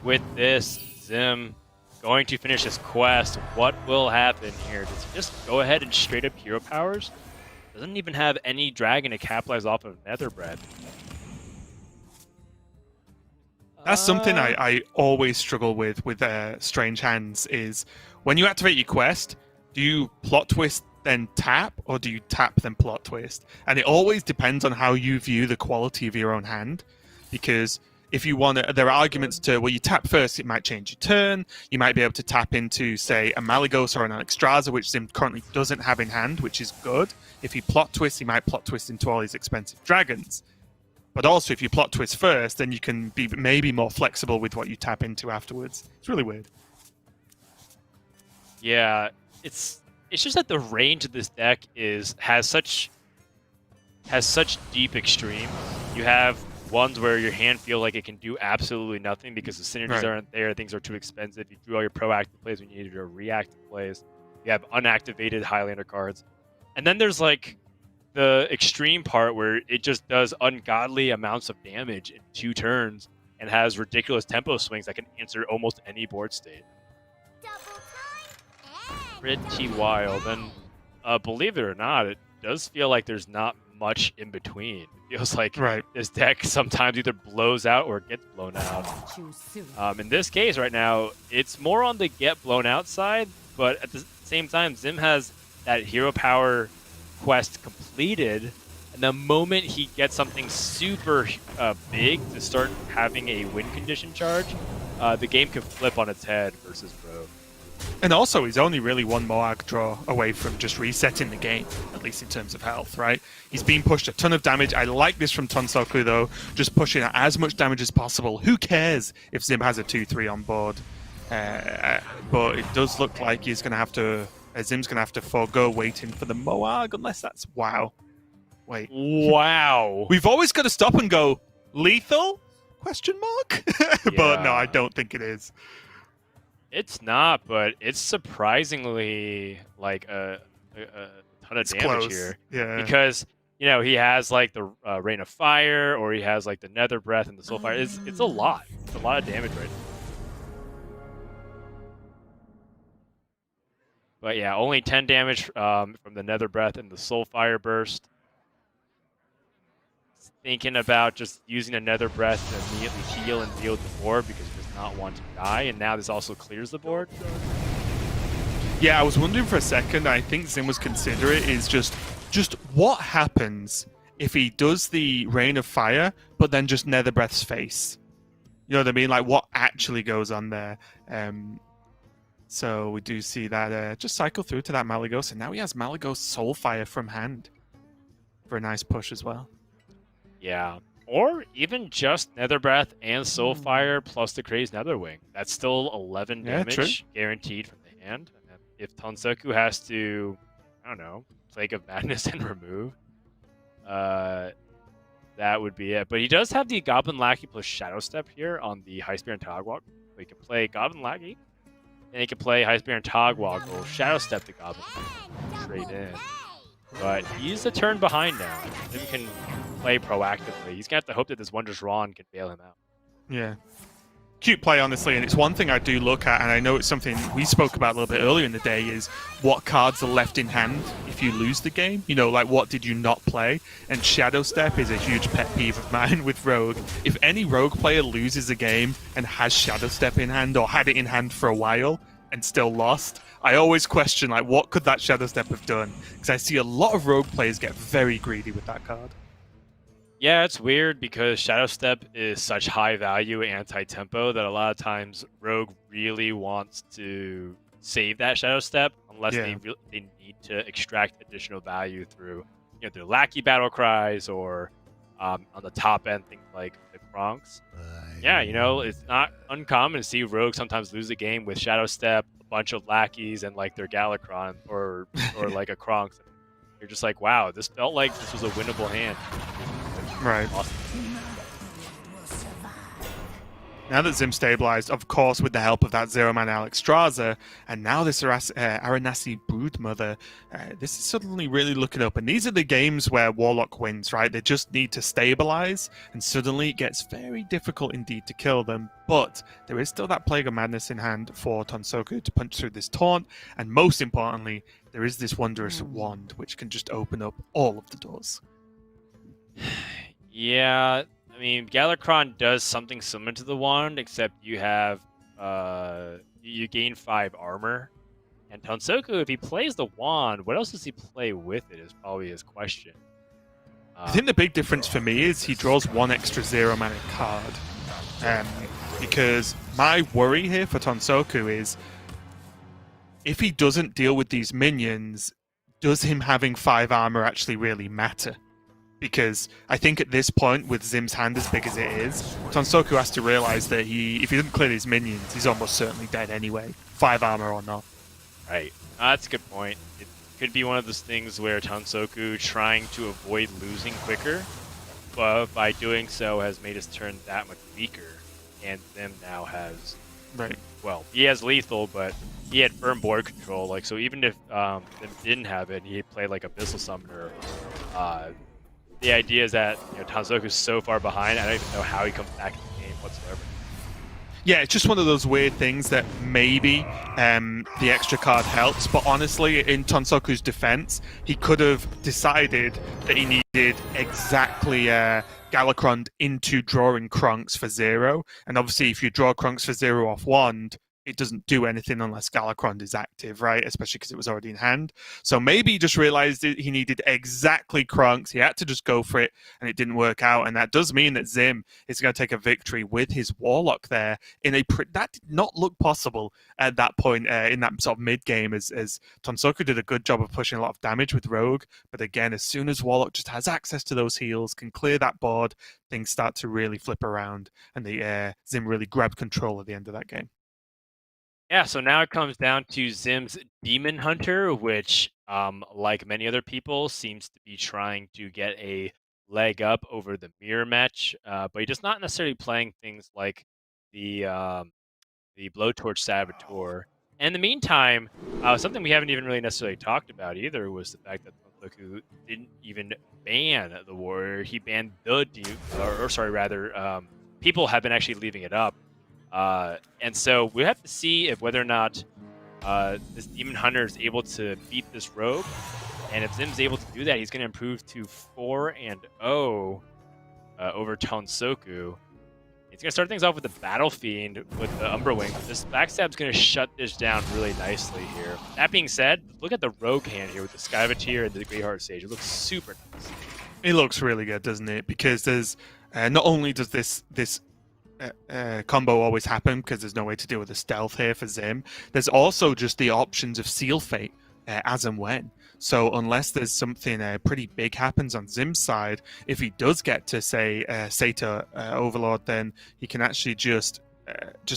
with this, Zim going to finish his quest. What will happen here? Does he just go ahead and straight up hero powers? Doesn't even have any dragon to capitalize off of Nether Bread. That's something I always struggle with Strange Hands is when you activate your quest, do you plot twist then tap, or do you tap then plot twist? And it always depends on how you view the quality of your own hand, because if you want to, there are arguments to, well, you tap first, it might change your turn. You might be able to tap into, say, a Malygos or an Alexstrasza, which Zim currently doesn't have in hand, which is good. If he plot twists, he might plot twist into all his expensive dragons. But also, if you plot twist first, then you can be maybe more flexible with what you tap into afterwards. It's really weird. Yeah, it's just that the range of this deck has such deep extremes. You have ones where your hand feel like it can do absolutely nothing because the synergies aren't there, things are too expensive. You do all your proactive plays when you need to do reactive plays. You have unactivated Highlander cards. And then there's like the extreme part where it just does ungodly amounts of damage in 2 turns and has ridiculous tempo swings that can answer almost any board state. Pretty wild. And believe it or not, it does feel like there's not much in between. It feels like this deck sometimes either blows out or gets blown out. In this case right now, it's more on the get blown out side, but at the same time, Zim has that hero power quest completed, and the moment he gets something super big to start having a win condition charge, the game can flip on its head versus Rogue. And also, he's only really one Moag draw away from just resetting the game, at least in terms of health, right? He's being pushed a ton of damage. I like this from Tanzaku, though, just pushing as much damage as possible. Who cares if Zim has a 2-3 on board? But it does look like he's going to have to... Zim's going to have to forego waiting for the Moag, unless that's... Wow. Wait. Wow. We've always got to stop and go, lethal? Question mark? But no, I don't think it is. It's not, but it's surprisingly like a ton of damage here. Yeah. Because, you know, he has like the Rain of Fire, or he has like the Nether Breath and the Soul Fire. It's a lot. It's a lot of damage right now. But yeah, only 10 damage from the Nether Breath and the Soul Fire Burst. Thinking about just using a Nether Breath to immediately heal and deal with the board because he does not want to die, and now this also clears the board. Yeah, I was wondering for a second, I think Zim was considering is just what happens if he does the Rain of Fire, but then just Nether Breath's face? You know what I mean? Like, what actually goes on there? So we do see that just cycle through to that Malygos, and now he has Malygos Soulfire from hand for a nice push as well. Yeah, or even just Nether Breath and Soulfire plus the Crazed Netherwing. That's still 11 damage guaranteed from the hand. And if Tanzaku has to, I don't know, Plague of Madness and remove, that would be it. But he does have the Goblin Lackey plus Shadow Step here on the High Spear and Togwalk. So he can play Goblin Lackey, and he can play High Spear and Togwalk, or Shadow Step the Goblin trade in. But he's a turn behind now. Zim can play proactively. He's going to have to hope that this Wondrous Ron can bail him out. Yeah. Cute play, honestly, and it's one thing I do look at, and I know it's something we spoke about a little bit earlier in the day, is what cards are left in hand if you lose the game. You know, like, what did you not play? And Shadow Step is a huge pet peeve of mine with Rogue. If any Rogue player loses a game and has Shadow Step in hand, or had it in hand for a while, and still lost, I always question, like, what could that Shadow Step have done? Because I see a lot of Rogue players get very greedy with that card. Yeah, it's weird because Shadow Step is such high value anti-tempo that a lot of times Rogue really wants to save that Shadow Step unless Yeah. they need to extract additional value through their lackey battle cries or on the top end things like the Kronks. Yeah, it's not uncommon to see rogues sometimes lose the game with Shadow Step, a bunch of lackeys, and like their Galakron or like a Kronks. You're just like, wow, this felt like this was a winnable hand. Right. Awesome. Now that Zim stabilized, of course, with the help of that zero-man Alexstrasza, and now this Aranasi Broodmother, this is suddenly really looking up. And these are the games where Warlock wins, right? They just need to stabilize, and suddenly it gets very difficult indeed to kill them. But there is still that Plague of Madness in hand for Tanzaku to punch through this taunt, and most importantly, there is this wondrous wand, which can just open up all of the doors. Yeah, I mean, Galakron does something similar to the wand, except you have you gain 5 armor. And Tanzaku, if he plays the wand, what else does he play with it is probably his question. I think the big difference for me is he draws 1 extra zero-mana card. Because my worry here for Tanzaku is if he doesn't deal with these minions, does him having 5 armor actually really matter? Because I think at this point, with Zim's hand as big as it is, Tanzaku has to realize that if he doesn't clear his minions, he's almost certainly dead anyway, 5 armor or not. Right. That's a good point. It could be one of those things where Tanzaku trying to avoid losing quicker, but by doing so has made his turn that much weaker, and Zim now has... Right. Well, he has lethal, but he had firm board control. Like, so even if Zim didn't have it, he played like Abyssal Summoner. The idea is that Tanzaku is so far behind, I don't even know how he comes back in the game whatsoever. Yeah, it's just one of those weird things that maybe the extra card helps, but honestly, in Tanzaku's defense, he could have decided that he needed exactly Galakron into drawing Kronks for 0, and obviously if you draw Kronks for 0 off wand, it doesn't do anything unless Galakron is active, right? Especially because it was already in hand. So maybe he just realized that he needed exactly Kronks. He had to just go for it, and it didn't work out. And that does mean that Zim is going to take a victory with his Warlock there. That did not look possible at that point in that sort of mid-game, as Tanzaku did a good job of pushing a lot of damage with Rogue. But again, as soon as Warlock just has access to those heals, can clear that board, things start to really flip around. And Zim really grabbed control at the end of that game. Yeah, so now it comes down to Zim's Demon Hunter, which, like many other people, seems to be trying to get a leg up over the Mirror Match, but he does not necessarily playing things like the Blowtorch Saboteur. And in the meantime, something we haven't even really necessarily talked about either was the fact that Tanzaku didn't even ban the Warrior. He banned the people have been actually leaving it up. And so we have to see if whether or not this Demon Hunter is able to beat this Rogue. And if Zim's able to do that, he's going to improve to 4-0 over Tanzaku. He's going to start things off with the Battle Fiend with the Umbra Wing. This backstab's going to shut this down really nicely here. That being said, look at the Rogue hand here with the Skyvateer and the Greyheart Sage. It looks super nice. It looks really good, doesn't it? Because there's not only does this combo always happen because there's no way to deal with the stealth here for Zim. There's also just the options of Seal Fate as and when. So unless there's something pretty big happens on Zim's side, if he does get to say Satyr Overlord, then he can actually just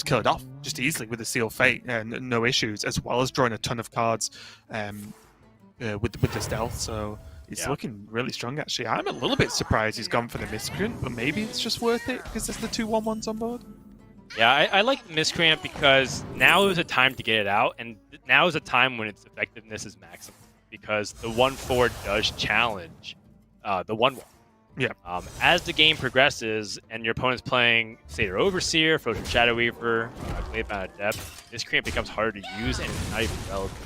kill it off just easily with the Seal Fate and no issues, as well as drawing a ton of cards with the stealth. So it's looking really strong, actually. I'm a little bit surprised he's gone for the Miscreant, but maybe it's just worth it because there's the 2 1/1s on board. Yeah, I like the Miscreant because now is a time to get it out, and now is a time when its effectiveness is maximum because the 1/4 does challenge the 1/1. Yeah. As the game progresses and your opponent's playing Satyr Overseer, Frozen Shadow Weaver, Glaive Bound of Depth, Miscreant becomes harder to use and it's not even relevant.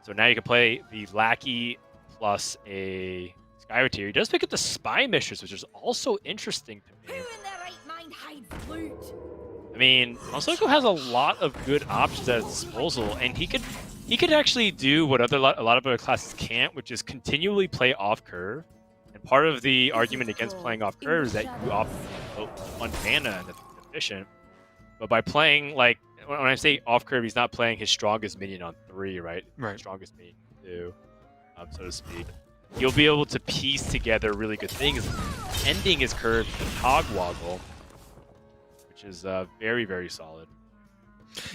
So now you can play the Lackey plus a Skyvateer. He does pick up the Spy Mistress, which is also interesting to me. Who in their right mind hides loot? I mean, Tanzaku has a lot of good options at his disposal, and he could actually do what a lot of other classes can't, which is continually play off curve. And part of the argument against playing off curve is that you often vote 1 mana and that's efficient. But by playing like when I say off curve, he's not playing his strongest minion on 3, right? Right. Strongest minion 2, so to speak. You'll be able to piece together really good things, ending his curve with a Togwaggle, which is very, very solid.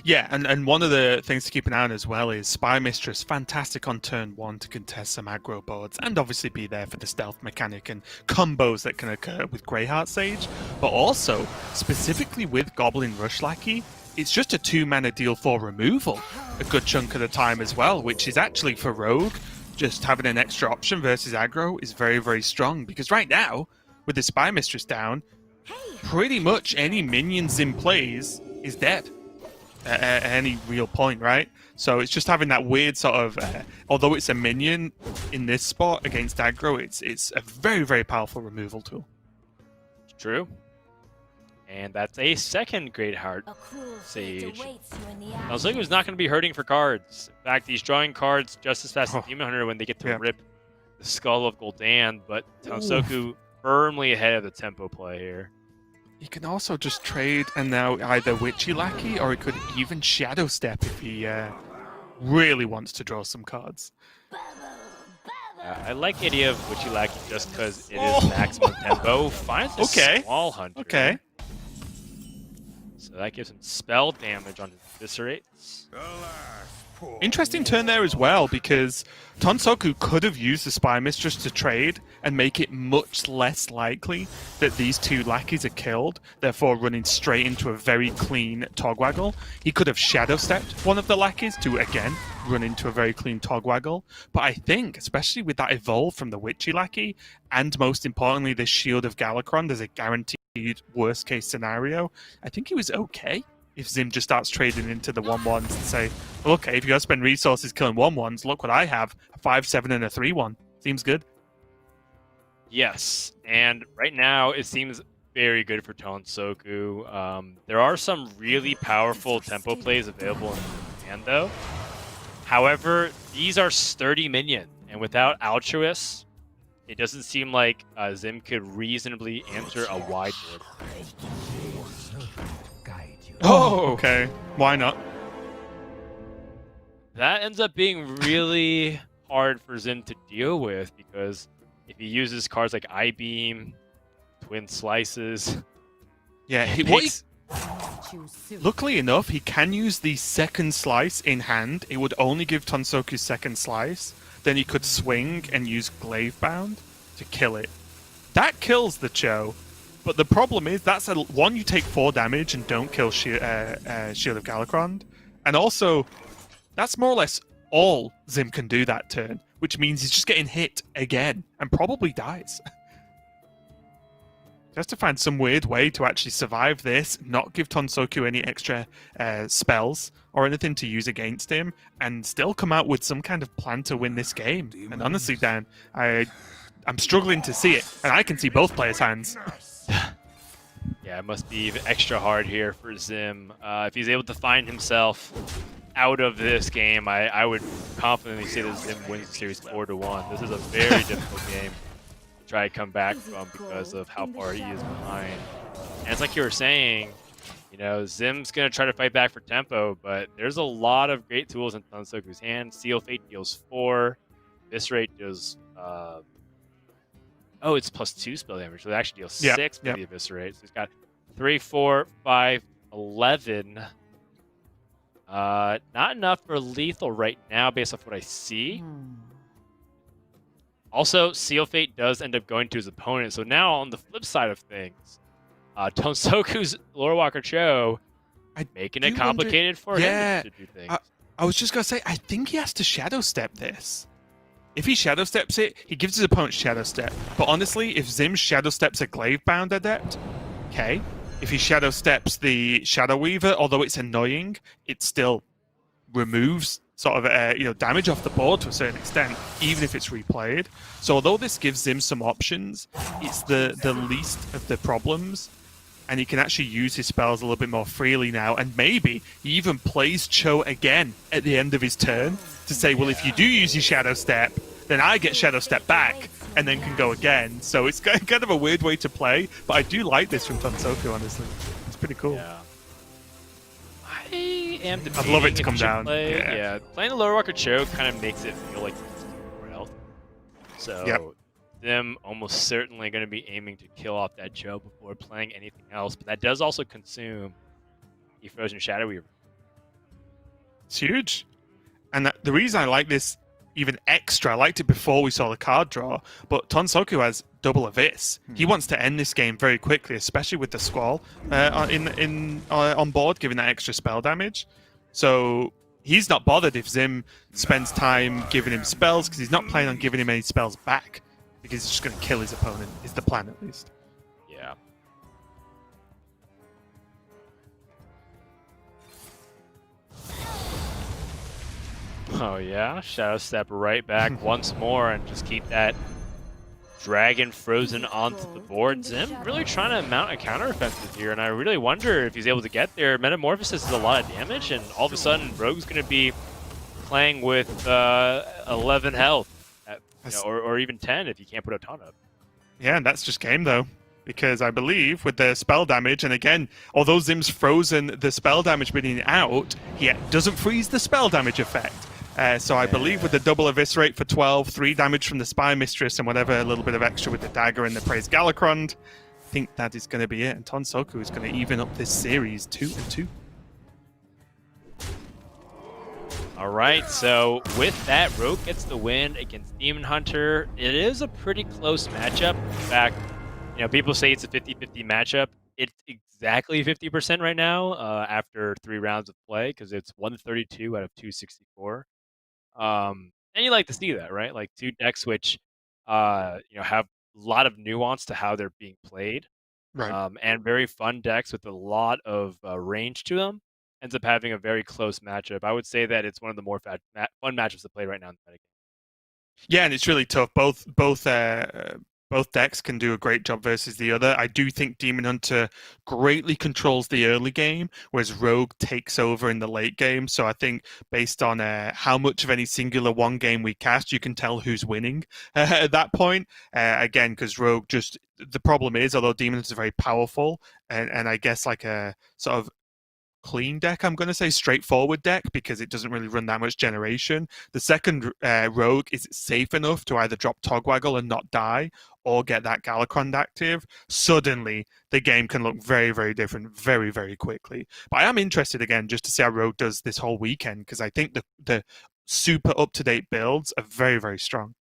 Yeah, and one of the things to keep an eye on as well is Spy Mistress, fantastic on turn 1 to contest some aggro boards and obviously be there for the stealth mechanic and combos that can occur with Greyheart Sage, but also, specifically with Goblin Rush Lackey, it's just a 2-mana deal for removal a good chunk of the time as well, which is actually for Rogue, just having an extra option versus aggro is very, very strong, because right now, with the Spy Mistress down, pretty much any minion Zim plays is dead. At any real point, right? So it's just having that weird sort of, although it's a minion in this spot against aggro, it's a very, very powerful removal tool. True. And that's a second Great Heart Sage. Tanzaku's not going to be hurting for cards. In fact, he's drawing cards just as fast as Demon Hunter when they get to rip the Skull of Gul'dan, but Tanzaku firmly ahead of the tempo play here. He can also just trade and now either Witchy Lackey or he could even Shadow Step if he really wants to draw some cards. I like the idea of Witchy Lackey just because it is maximum tempo. Finds a Small Hunter. Okay. So that gives him spell damage on his Eviscerates. Interesting turn there as well, because Tanzaku could have used the Spy Mistress to trade and make it much less likely that these two lackeys are killed, therefore running straight into a very clean Togwaggle. He could have Shadow Stepped one of the lackeys to, again, run into a very clean Togwaggle. But I think, especially with that evolve from the Witchy Lackey, and most importantly, the Shield of Galakron as a guaranteed worst-case scenario, I think he was okay if Zim just starts trading into the 1/1s and say, well, okay, if you gotta spend resources killing 1/1s, look what I have. A 5/7 and a 3/1. Seems good. Yes, and right now it seems very good for Tanzaku. There are some really powerful tempo plays available in the hand, though. However, these are sturdy minions, and without Altruist, it doesn't seem like Zim could reasonably enter a wide board. Oh, okay. Why not? That ends up being really hard for Zim to deal with, because if he uses cards like I-Beam, Twin Slices... Yeah, luckily enough, he can use the second slice in hand. It would only give Tanzaku second slice. Then he could swing and use Glavebound to kill it. That kills the Cho. But the problem is, that's one, you take 4 damage and don't kill Shield of Galakron. And also, that's more or less all Zim can do that turn, which means he's just getting hit again and probably dies. He has to find some weird way to actually survive this, not give Tanzaku any extra spells or anything to use against him, and still come out with some kind of plan to win this game. And honestly, Dan, I'm struggling to see it, and I can see both players' hands. Yeah, it must be even extra hard here for Zim. If he's able to find himself out of this game, I would confidently say that Zim wins the series 4-1. This is a very difficult game to try to come back from because of how far he is behind. And it's like you were saying, you know, Zim's going to try to fight back for tempo, but there's a lot of great tools in Tanzaku's hand. Seal Fate deals 4. Eviscerate deals... Oh, it's +2 spell damage, so it actually deals 6 for the Eviscerate. So he's got 3, 4, 5, 11. Not enough for lethal right now, based off what I see. Also, Seal Fate does end up going to his opponent. So now, on the flip side of things, Tanzaku's Lore Walker Cho making it complicated for him to do things. I was just going to say, I think he has to Shadow Step this. If he Shadow Steps it, he gives his opponent Shadow Step. But honestly, if Zim Shadow Steps a Glavebound Adept, okay. If he Shadow Steps the Shadow Weaver, although it's annoying, it still removes sort of damage off the board to a certain extent, even if it's replayed. So although this gives Zim some options, it's the least of the problems. And he can actually use his spells a little bit more freely now. And maybe he even plays Cho again at the end of his turn to say, well, if you do use your Shadow Step, then I get Shadow Step back and then can go again. So it's kind of a weird way to play. But I do like this from Tanzaku, honestly. It's pretty cool. Yeah. I am debating I'd love it to if come you should down. Play. Yeah. Playing the lower walker choke kind of makes it feel like more health. So them almost certainly going to be aiming to kill off that choke before playing anything else. But that does also consume the Frozen Shadow Weaver. It's huge. And the reason I like this even extra, I liked it before we saw the card draw, but Tanzaku has double Abyss. He wants to end this game very quickly, especially with the Squall on board, giving that extra spell damage. So he's not bothered if Zim spends time giving him spells, because he's not planning on giving him any spells back, because he's just going to kill his opponent, is the plan at least. Yeah. Oh yeah, Shadow Step right back once more and just keep that Dragon frozen onto the board. Zim really trying to mount a counteroffensive here, and I really wonder if he's able to get there. Metamorphosis is a lot of damage, and all of a sudden Rogue's going to be playing with 11 health, or even 10 if you can't put a ton up. Yeah, and that's just game though. Because I believe with the spell damage, and again, although Zim's frozen the spell damage being out, he doesn't freeze the spell damage effect. So I believe with the double eviscerate for 12, 3 damage from the Spy Mistress, and whatever, a little bit of extra with the dagger and the Praise Galacrond, I think that is going to be it. And Tanzaku is going to even up this series 2-2. All right, so with that, Rogue gets the win against Demon Hunter. It is a pretty close matchup. In fact, people say it's a 50-50 matchup. It's exactly 50% right now after 3 rounds of play, because it's 132 out of 264. And you like to see that, right? Like 2 decks which have a lot of nuance to how they're being played, Right. and very fun decks with a lot of range to them. Ends up having a very close matchup. I would say that it's one of the more fun matchups to play right now in the metagame. Yeah, and it's really tough. Both decks can do a great job versus the other. I do think Demon Hunter greatly controls the early game, whereas Rogue takes over in the late game. So I think based on how much of any singular one game we cast, you can tell who's winning at that point. Again, because Rogue the problem is, although Demon Hunter is very powerful, and I guess like a sort of clean deck, I'm going to say straightforward deck, because it doesn't really run that much generation. The second Rogue is safe enough to either drop Togwaggle and not die, or get that Galacrond active. Suddenly the game can look very, very different very, very quickly. But I am interested again just to see how Rogue does this whole weekend, because I think the super up-to-date builds are very, very strong.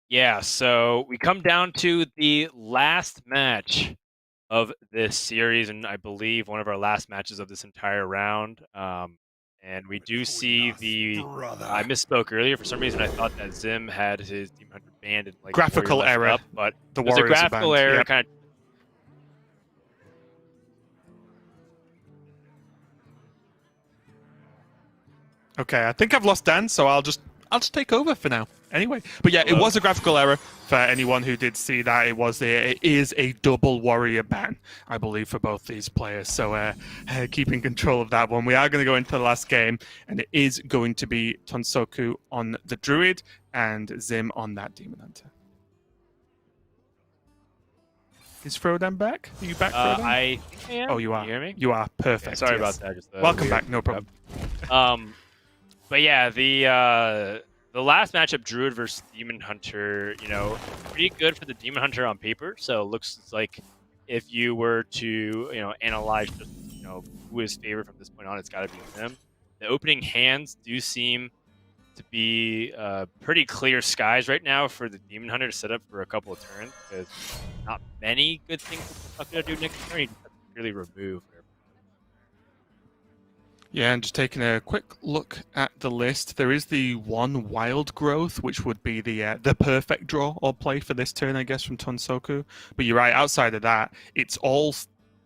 Yeah, so we come down to the last match of this series, and I believe one of our last matches of this entire round. And we do see I misspoke earlier. For some reason, I thought that Zim had his Demon Hunter banned and graphical error. Up, but The there's a Warriors are graphical banned. error Yep. kind of. Okay, I think I've lost Dan, so I'll just take over for now. Anyway, but yeah, it was a graphical error for anyone who did see that. It is a double warrior ban, I believe, for both these players. So keeping control of that one. We are going to go into the last game, and it is going to be Tanzaku on the Druid and Zim on that Demon Hunter. Is Frodan back? Are you back, Frodan? I think I am. Oh, you are. Can you hear me? You are. Perfect. Yeah, sorry yes. about that. Just, Welcome weird back. No problem. But yeah, the last matchup, Druid versus Demon Hunter, pretty good for the Demon Hunter on paper. So it looks like if you were to, analyze just, who is favored from this point on, it's got to be them. The opening hands do seem to be pretty clear skies right now for the Demon Hunter to set up for a couple of turns, because not many good things are going to do next turn. You just have to really remove. Yeah, and just taking a quick look at the list, there is the one wild growth, which would be the perfect draw or play for this turn, I guess, from Tanzaku. But you're right, outside of that, it's all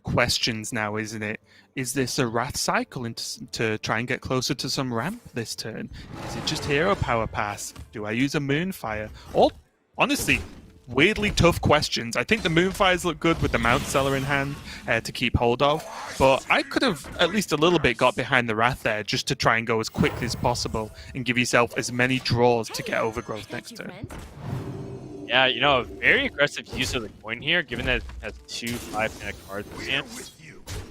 questions now, isn't it? Is this a Wrath cycle to try and get closer to some ramp this turn? Is it just hero power pass? Do I use a Moonfire? All, honestly, weirdly tough questions. I think the Moonfires look good with the Mount Seller in hand to keep hold of, but I could have at least a little bit got behind the Wrath there just to try and go as quickly as possible and give yourself as many draws to get Overgrowth next turn. Yeah, a very aggressive use of the coin here, given that it has 2 5-mana cards in hand.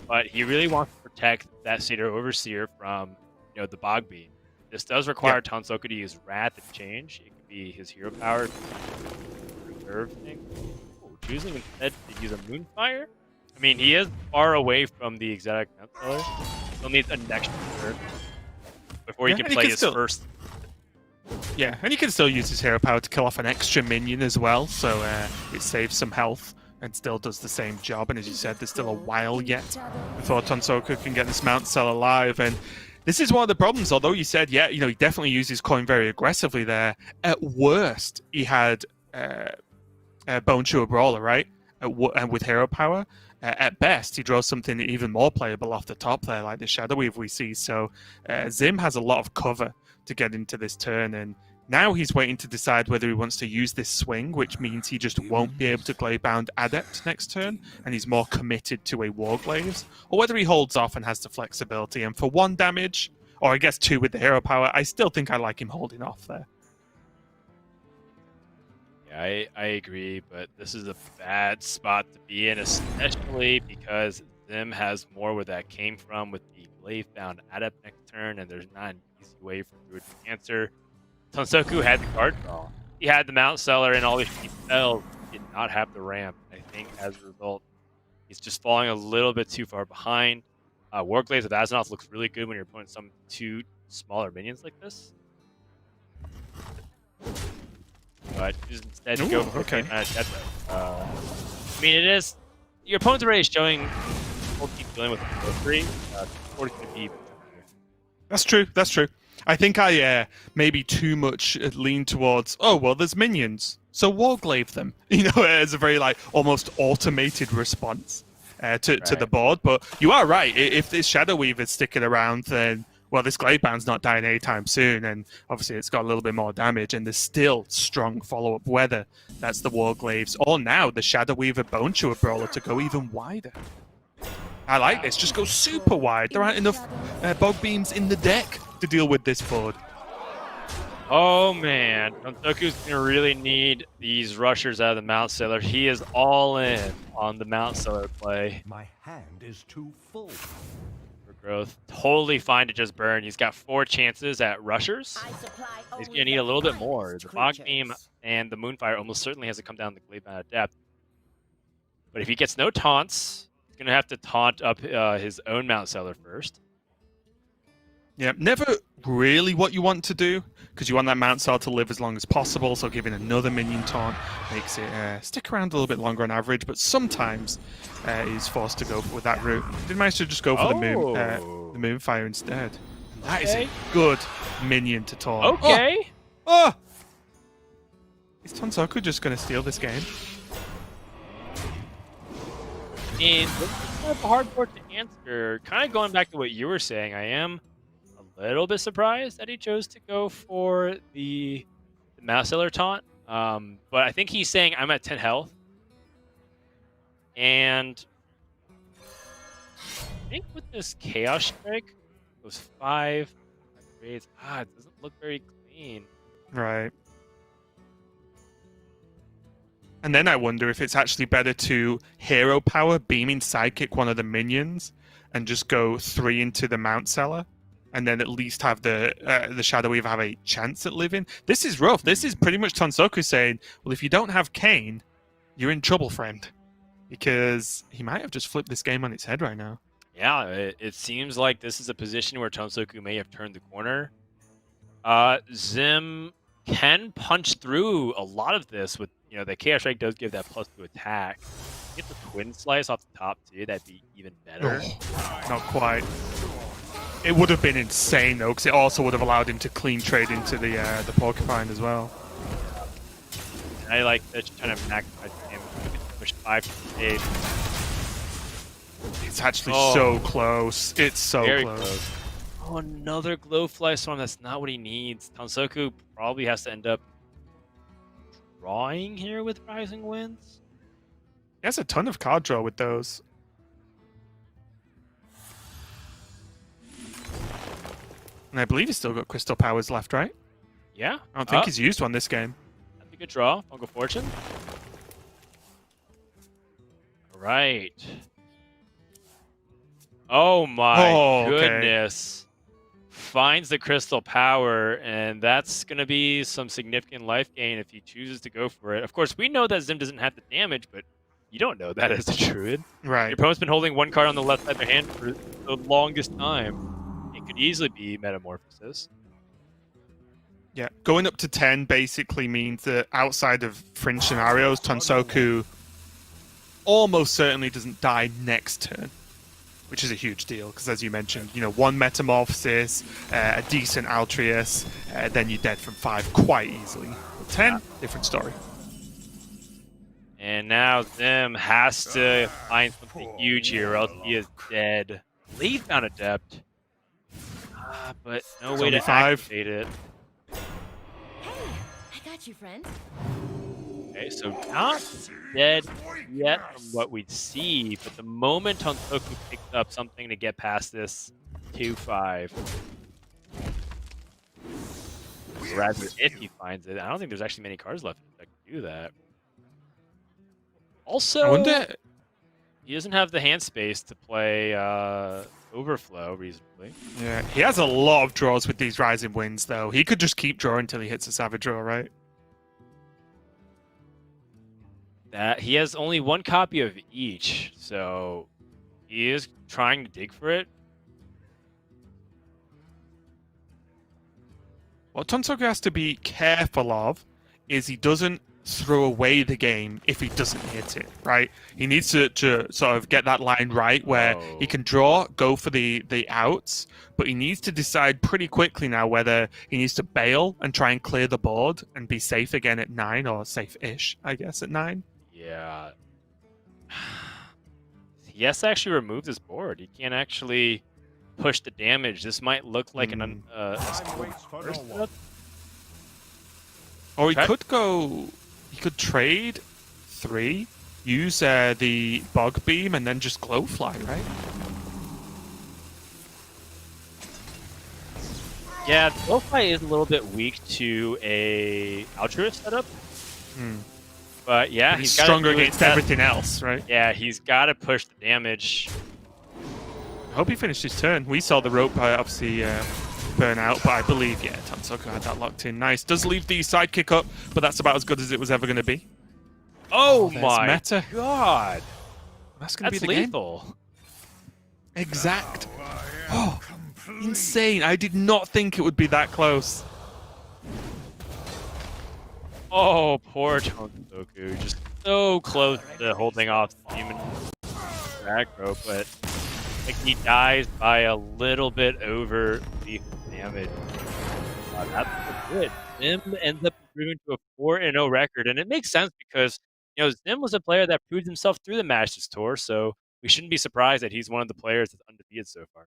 But he really wants to protect that Satyr Overseer from, the Bog Beam. This does require Tanzaku to use Wrath and change. It could be his hero power reserve thing. Oh, choosing instead to use a Moonfire. I mean, he is far away from the exotic Mount Seller. He'll need a next reserve before he can play his first. Yeah, and he can still use his hero power to kill off an extra minion as well, so it saves some health and still does the same job. And as you said, there's still a while yet before Tanzaku can get this Mount Cell alive. And this is one of the problems, although you said, he definitely uses coin very aggressively there. At worst, he had Bone Chewer Brawler, right? And with hero power. At best, he draws something even more playable off the top there, like the Shadow Weave we see. So Zim has a lot of cover to get into this turn, and now he's waiting to decide whether he wants to use this swing, which means he just won't be able to Gladebound Adept next turn, and he's more committed to a Warglaves, or whether he holds off and has the flexibility. And for 1 damage, or I guess 2 with the hero power, I still think I like him holding off there. Yeah, I agree, but this is a bad spot to be in, especially because Zim has more where that came from with the Gladebound Adept next turn, and there's not an easy way for Druid to answer. Tanzaku had the card draw. He had the Mount Cellar and all these spells. He did not have the ramp. I think as a result, he's just falling a little bit too far behind. Warglaves with Azzinoth looks really good when you're putting some 2 smaller minions like this. But just instead go for I mean, it is your opponent's already showing he'll keep dealing with the 3. Could be. That's true. I think I maybe too much lean towards, there's minions, so Warglaive them, as a very almost automated response to the board. But you are right. If this Shadow Weave is sticking around, then this Gladebound's not dying anytime soon, and obviously it's got a little bit more damage, and there's still strong follow-up, whether that's the Warglaves or now the Shadow Weaver Bone Chewer Brawler to go even wider. I like this. Just go super wide. There aren't enough Bog Beams in the deck to deal with this board. Oh man, Tanzaku's gonna really need these rushers out of the Mount Cellar. He is all in on the Mount Cellar play. My hand is too full. For growth, totally fine to just burn. He's got 4 chances at rushers. He's gonna need a little bit more. The Bog Beam and the Moonfire almost certainly has to come down the Gladebound Adept. But if he gets no taunts, he's gonna have to taunt up his own Mount Cellar first. Yeah, never really what you want to do, because you want that Mount Cell to live as long as possible, so giving another minion taunt makes it stick around a little bit longer on average, but sometimes he's forced to go with that route. Did manage to just go for the Moonfire instead. And that is a good minion to taunt. Okay. Oh! Is Tanzaku just going to steal this game? And this is kind of a hard part to answer. Kind of going back to what you were saying, I am a little bit surprised that he chose to go for the Mount Cellar taunt. But I think he's saying I'm at 10 health. And I think with this Chaos Strike, those 5 upgrades, it doesn't look very clean. Right. And then I wonder if it's actually better to hero power, beaming sidekick one of the minions, and just go 3 into the Mount Cellar, and then at least have the Shadow Weaver have a chance at living. This is rough. This is pretty much Tanzaku saying, well, if you don't have Kayn, you're in trouble, friend. Because he might have just flipped this game on its head right now. Yeah, it seems like this is a position where Tanzaku may have turned the corner. Zim can punch through a lot of this with, the Chaos Strike does give that +2 attack. Get the Twin Slice off the top too, that'd be even better. Not quite. It would have been insane though, because it also would have allowed him to clean trade into the Porcupine as well. And I like that trying to maximize him. Push 5 to 8. It's actually so close. It's so very close. Oh, another Glowfly Storm. That's not what he needs. Tanzaku probably has to end up drawing here with Rising Winds. He has a ton of card draw with those. And I believe he's still got Crystal Powers left, right? Yeah. I don't think he's used one this game. That's a good draw. Fungal Fortune. All right. Oh my Oh, okay. goodness. Finds the crystal power, and that's going to be some significant life gain if he chooses to go for it. Of course, we know that Zim doesn't have the damage, but you don't know that as a Druid. Your Right. opponent's been holding one card on the left side of their hand for the longest time. It could easily be Metamorphosis. Yeah. Going up to 10 basically means that outside of fringe scenarios, Tanzaku almost certainly doesn't die next turn, which is a huge deal because, as you mentioned, one Metamorphosis, a decent Altruis, then you're dead from 5 quite easily. But 10, different story. And now Zim has to find something huge here, or else he is dead. Lead found Adept, but no It's way only to 5. activate it. Hey, I got you, friend. Okay, so not dead yet from what we see, but the moment Tanzaku picks up something to get past this 2-5, rather if he finds it, I don't think there's actually many cards left that can do that. Also, I wonder. he doesn't have the hand space to play Overflow reasonably. Yeah, he has a lot of draws with these Rising Winds, though. He could just keep drawing until he hits a Savage draw, right? That he has only one copy of each, so he is trying to dig for it. What Tanzaku has to be careful of is he doesn't throw away the game if he doesn't hit it, right? He needs to sort of get that line right where he can draw, go for the outs, but he needs to decide pretty quickly now whether he needs to bail and try and clear the board and be safe again at 9, or safe-ish, I guess, at 9. Yeah. He has to actually remove this board. He can't actually push the damage. This might look like an Or he could go. He could trade 3, use the Bog Beam, and then just Glowfly, right? Yeah, Glowfly is a little bit weak to a Altruist setup. But yeah, He's gotta stronger do his against best. everything else, right? Yeah, he's got to push the damage. I hope he finished his turn. We saw the rope obviously burn out, but I believe, yeah, Tanzaku had that locked in. Nice. Does leave the sidekick up, but that's about as good as it was ever going to be. Oh There's my meta. god. That's going to That's be the lethal. game. Exact. Oh, insane. I did not think it would be that close. Oh, poor Tanzaku. Just so close to holding off Demon aggro, but like he dies by a little bit over the damage. That's good. Zim ends up improving to a 4-0 record, and it makes sense because Zim was a player that proved himself through the Masters Tour, so we shouldn't be surprised that he's one of the players that's undefeated so far.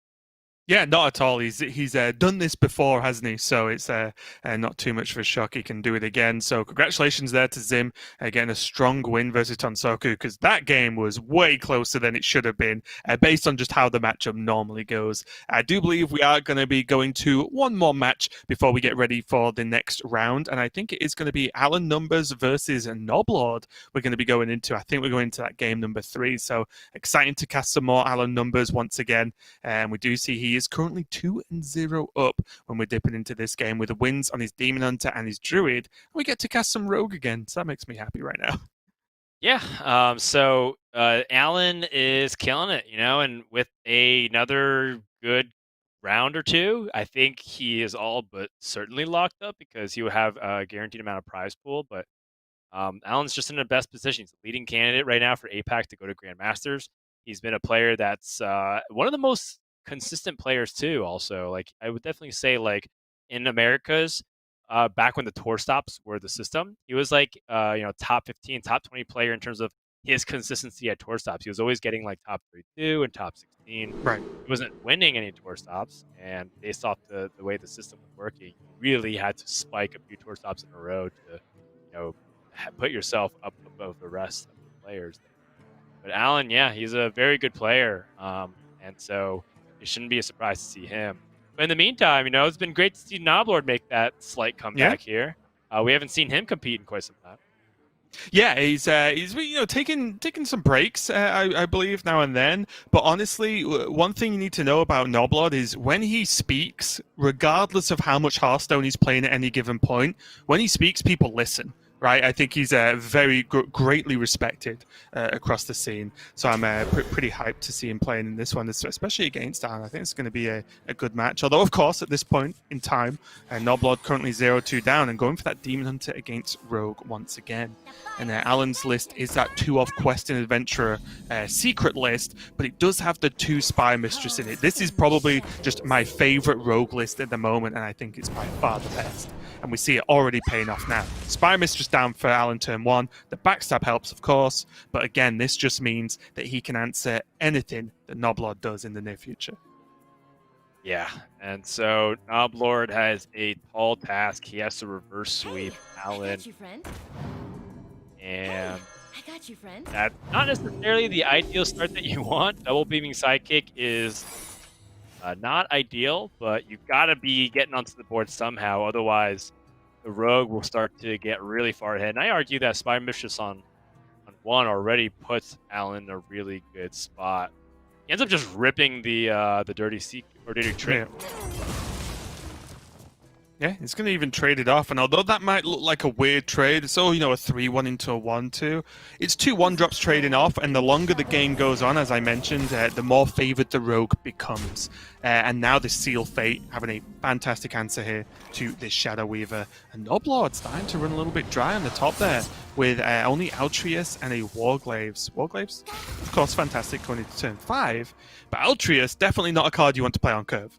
Yeah, not at all. He's done this before, hasn't he? So it's not too much of a shock. He can do it again. So congratulations there to Zim, getting a strong win versus Tanzaku, because that game was way closer than it should have been, based on just how the matchup normally goes. I do believe we are going to be going to one more match before we get ready for the next round, and I think it is going to be Alan Numbers versus Noblord we're going to be going into. I think we're going into that game number 3, so exciting to cast some more Alan Numbers once again, and we do see he is currently 2-0 up when we're dipping into this game with the wins on his Demon Hunter and his Druid. We get to cast some Rogue again, so that makes me happy right now. Yeah, so Alan is killing it, and with another good round or 2, I think he is all but certainly locked up because he will have a guaranteed amount of prize pool, but Alan's just in the best position. He's the leading candidate right now for APAC to go to Grandmasters. He's been a player that's one of the most consistent players too. Also, like I would definitely say, like in Americas, back when the tour stops were the system, he was like top 15, top 20 player in terms of his consistency at tour stops. He was always getting like top 32 and top 16. Right. He wasn't winning any tour stops, and based off the way the system was working, you really had to spike a few tour stops in a row to put yourself up above the rest of the players. But Alan, yeah, he's a very good player, and so it shouldn't be a surprise to see him. But in the meantime, it's been great to see Noblord make that slight comeback here. We haven't seen him compete in quite some time. Yeah, he's taking some breaks, I believe, now and then. But honestly, one thing you need to know about Noblod is when he speaks, regardless of how much Hearthstone he's playing at any given point, when he speaks, people listen. Right, I think he's very greatly respected across the scene. So I'm pretty hyped to see him playing in this one, especially against Alan. I think it's going to be a good match. Although, of course, at this point in time, Noblod currently 0-2 down and going for that Demon Hunter against Rogue once again. And Alan's list is that 2-off Quest and Adventurer secret list, but it does have the 2 Spy Mistress in it. This is probably just my favorite Rogue list at the moment, and I think it's by far the best. And we see it already paying off now. Spy Mistress down for Alan turn 1. The backstab helps, of course, but again, this just means that he can answer anything that Noblord does in the near future. Yeah, and so Noblord has a tall task. He has to reverse sweep Alan. I got you, friend. And I got you, friend. that's not necessarily the ideal start that you want. Double beaming sidekick is not ideal, but you've got to be getting onto the board somehow. Otherwise, the Rogue will start to get really far ahead. And I argue that Spy Mistress on 1 already puts Alan in a really good spot. He ends up just ripping the dirty trick. Yeah, it's going to even trade it off. And although that might look like a weird trade, it's all, a 3-1 into a 1-2. It's 2 1-drops trading off, and the longer the game goes on, as I mentioned, the more favored the Rogue becomes. And now this Seal Fate having a fantastic answer here to this Shadow Weaver. And Noblord starting to run a little bit dry on the top there with only Altruis and a Warglaves. Warglaves? Of course, fantastic going into turn 5. But Altruis, definitely not a card you want to play on curve.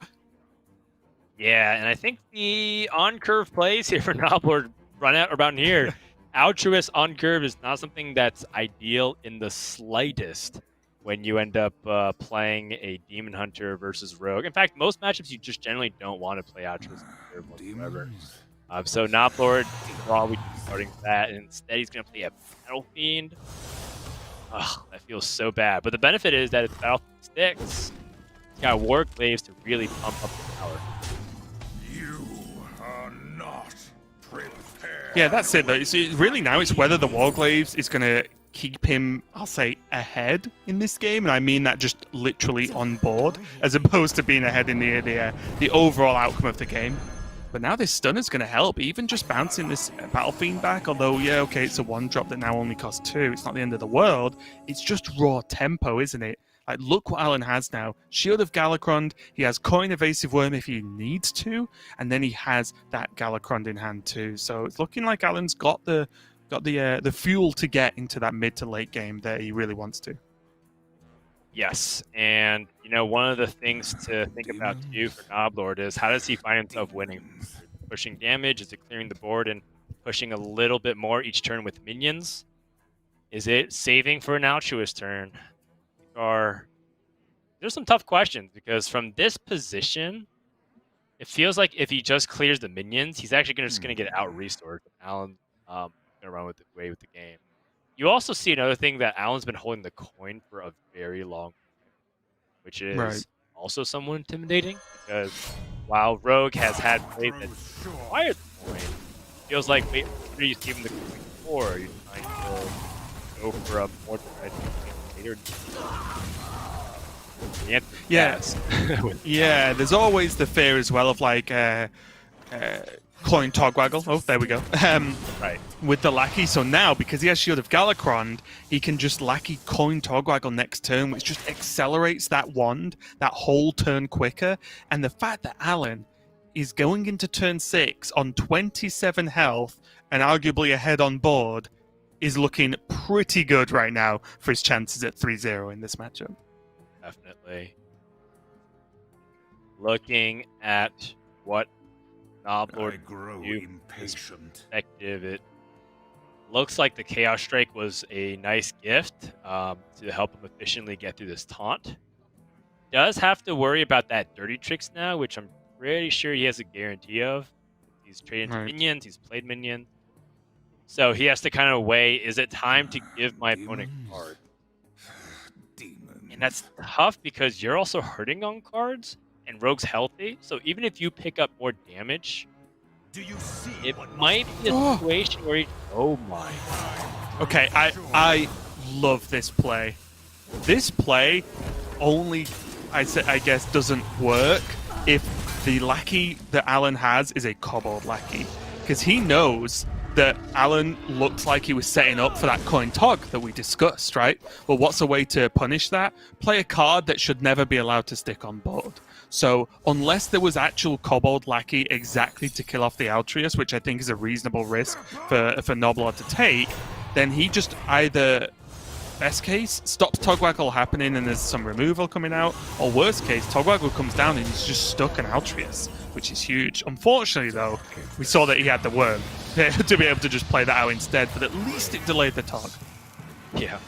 Yeah, and I think the on-curve plays here for Noblord run out around here. Altruis on curve is not something that's ideal in the slightest when you end up playing a Demon Hunter versus Rogue. In fact, most matchups you just generally don't want to play Altruis on curve whatsoever. So Noblord is probably starting that, and instead he's going to play a Battle Fiend. Ugh, that feels so bad. But the benefit is that it's Battle Fiend sticks. He's got Warglaves to really pump up the power. Yeah, that's it, though. See, really now it's whether the Warglaves is going to keep him, I'll say, ahead in this game, and I mean that just literally on board, as opposed to being ahead in the overall outcome of the game. But now this stun is going to help, even just bouncing this Battle Fiend back, although, yeah, okay, it's a 1-drop that now only costs 2. It's not the end of the world. It's just raw tempo, isn't it? Like, look what Alan has now. Shield of Galakrond. He has Coin Evasive Worm if he needs to, and then he has that Galakrond in hand too. So it's looking like Alan's got the fuel to get into that mid to late game that he really wants to. Yes, and one of the things to think about too for Noblord is how does he find himself winning? Is it pushing damage? Is it clearing the board and pushing a little bit more each turn with minions? Is it saving for an Altruis turn? There's some tough questions because from this position, it feels like if he just clears the minions, he's actually just going to get out-restored. Alan going to run away with the game. You also see another thing that Alan's been holding the coin for a very long time, which is also somewhat intimidating because while Rogue has had plays that require the coin, it feels like, wait, what are you giving the coin for? Are you trying to go for a more later? Yes. Yeah, there's always the fear as well of like coin togwaggle. Oh, there we go. Right. With the lackey. So now, because he has Shield of Galakrond, he can just lackey coin togwaggle next turn, which just accelerates that wand, that whole turn quicker. And the fact that Alan is going into turn 6 on 27 health and arguably ahead on board is looking pretty good right now for his chances at 3-0 in this matchup. Definitely. Looking at what Noblord do perspective, it looks like the Chaos Strike was a nice gift to help him efficiently get through this taunt. Does have to worry about that dirty tricks now, which I'm pretty sure he has a guarantee of. He's traded into minions, he's played minions. So he has to kind of weigh, is it time to give my opponent card? And that's tough because you're also hurting on cards and Rogue's healthy. So even if you pick up more damage, it might be a situation where oh my. Okay, I love this play. This play only, I guess, doesn't work if the lackey that Alan has is a kobold lackey. Because he knows that Alan looked like he was setting up for that coin tog that we discussed, right? Well, what's a way to punish that? Play a card that should never be allowed to stick on board. So unless there was actual kobold lackey exactly to kill off the Altruist, which I think is a reasonable risk for Noblard to take, then he just either, best case, stops Togwaggle happening and there's some removal coming out, or worst case, Togwaggle comes down and he's just stuck an Altruist, which is huge. Unfortunately, though, we saw that he had the worm to be able to just play that out instead, but at least it delayed the Tog. Yeah.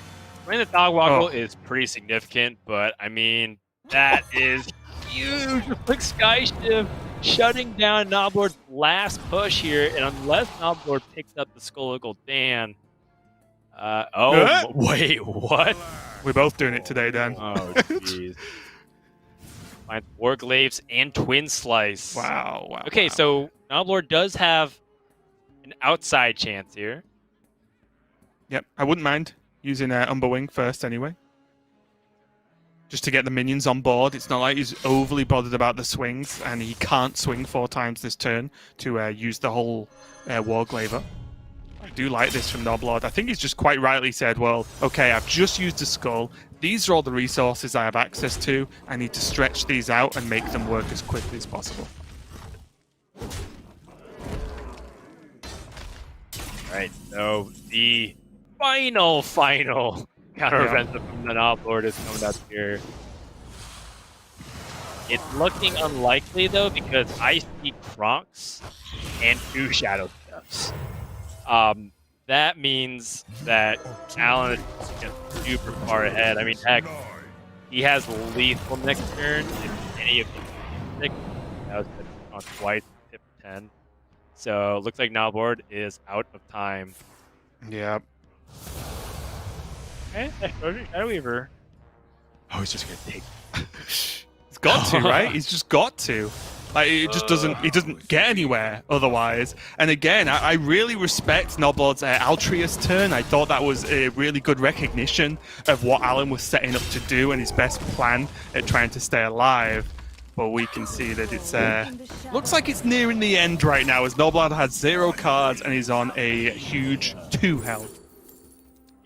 I mean, the Togwaggle is pretty significant, but I mean, that is huge. Quick Sky Shift shutting down Noblord's last push here, and unless Noblord picks up the Skull Gul'dan, wait, what? We're both doing it today, Dan. Oh, jeez. Find Warglaives and Twin Slice. Wow. Okay, so Noblord does have an outside chance here. Yep, I wouldn't mind using Umberwing first anyway. Just to get the minions on board. It's not like he's overly bothered about the swings, and he can't swing 4 times this turn to use the whole Warglaiver. I do like this from Noblord. I think he's just quite rightly said, well, okay, I've just used a skull. These are all the resources I have access to. I need to stretch these out and make them work as quickly as possible. Right, so the final counter-offensive from the Noblord is coming up here. It's looking unlikely, though, because I see Kronks and 2 Shadow Steps. That means that Alan is just super far ahead. I mean, heck, he has lethal next turn if any of the 6. That was on twice, tip 10. So, looks like Noblord is out of time. Yeah. Okay, Shadow Weaver. Oh, he's just gonna take. He's got to, right? He's just got to. Like, it just doesn't. He doesn't get anywhere otherwise. And again, I really respect Noblord's Altruist turn. I thought that was a really good recognition of what Alan was setting up to do and his best plan at trying to stay alive. But we can see that it's looks like it's nearing the end right now, as Noblord has 0 cards and he's on a huge 2 health.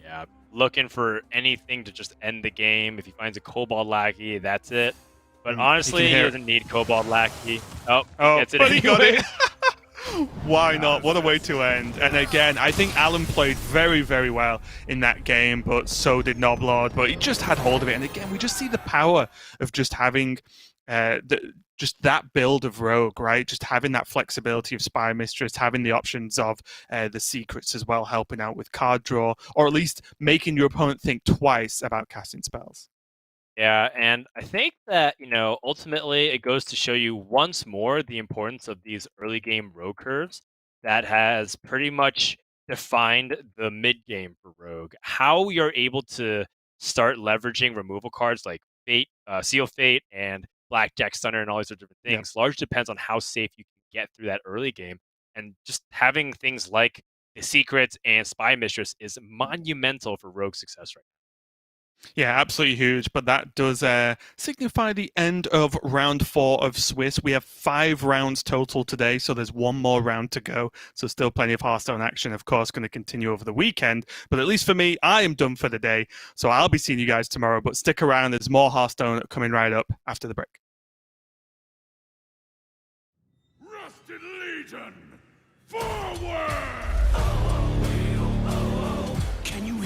Yeah, looking for anything to just end the game. If he finds a Kobold Lackey, that's it. But honestly, he doesn't need Kobold Lackey. Oh, gets it but anyway. he got it. Why not? What a way to end. And again, I think Alan played very, very well in that game, but so did Noblord. But he just had hold of it. And again, we just see the power of just having just that build of Rogue, right? Just having that flexibility of Spy Mistress, having the options of the secrets as well, helping out with card draw, or at least making your opponent think twice about casting spells. Yeah, and I think that, ultimately it goes to show you once more the importance of these early game Rogue curves that has pretty much defined the mid game for Rogue. How you're able to start leveraging removal cards like Fate, Seal Fate, and Blackjack Stunner, and all these different things largely depends on how safe you can get through that early game. And just having things like the Secrets and Spy Mistress is monumental for Rogue success right now. Yeah, absolutely huge. But that does signify the end of round 4 of Swiss. We have 5 rounds total today, so there's 1 more round to go. So still plenty of Hearthstone action, of course, going to continue over the weekend. But at least for me, I am done for the day. So I'll be seeing you guys tomorrow. But stick around. There's more Hearthstone coming right up after the break. Rusted Legion, forward!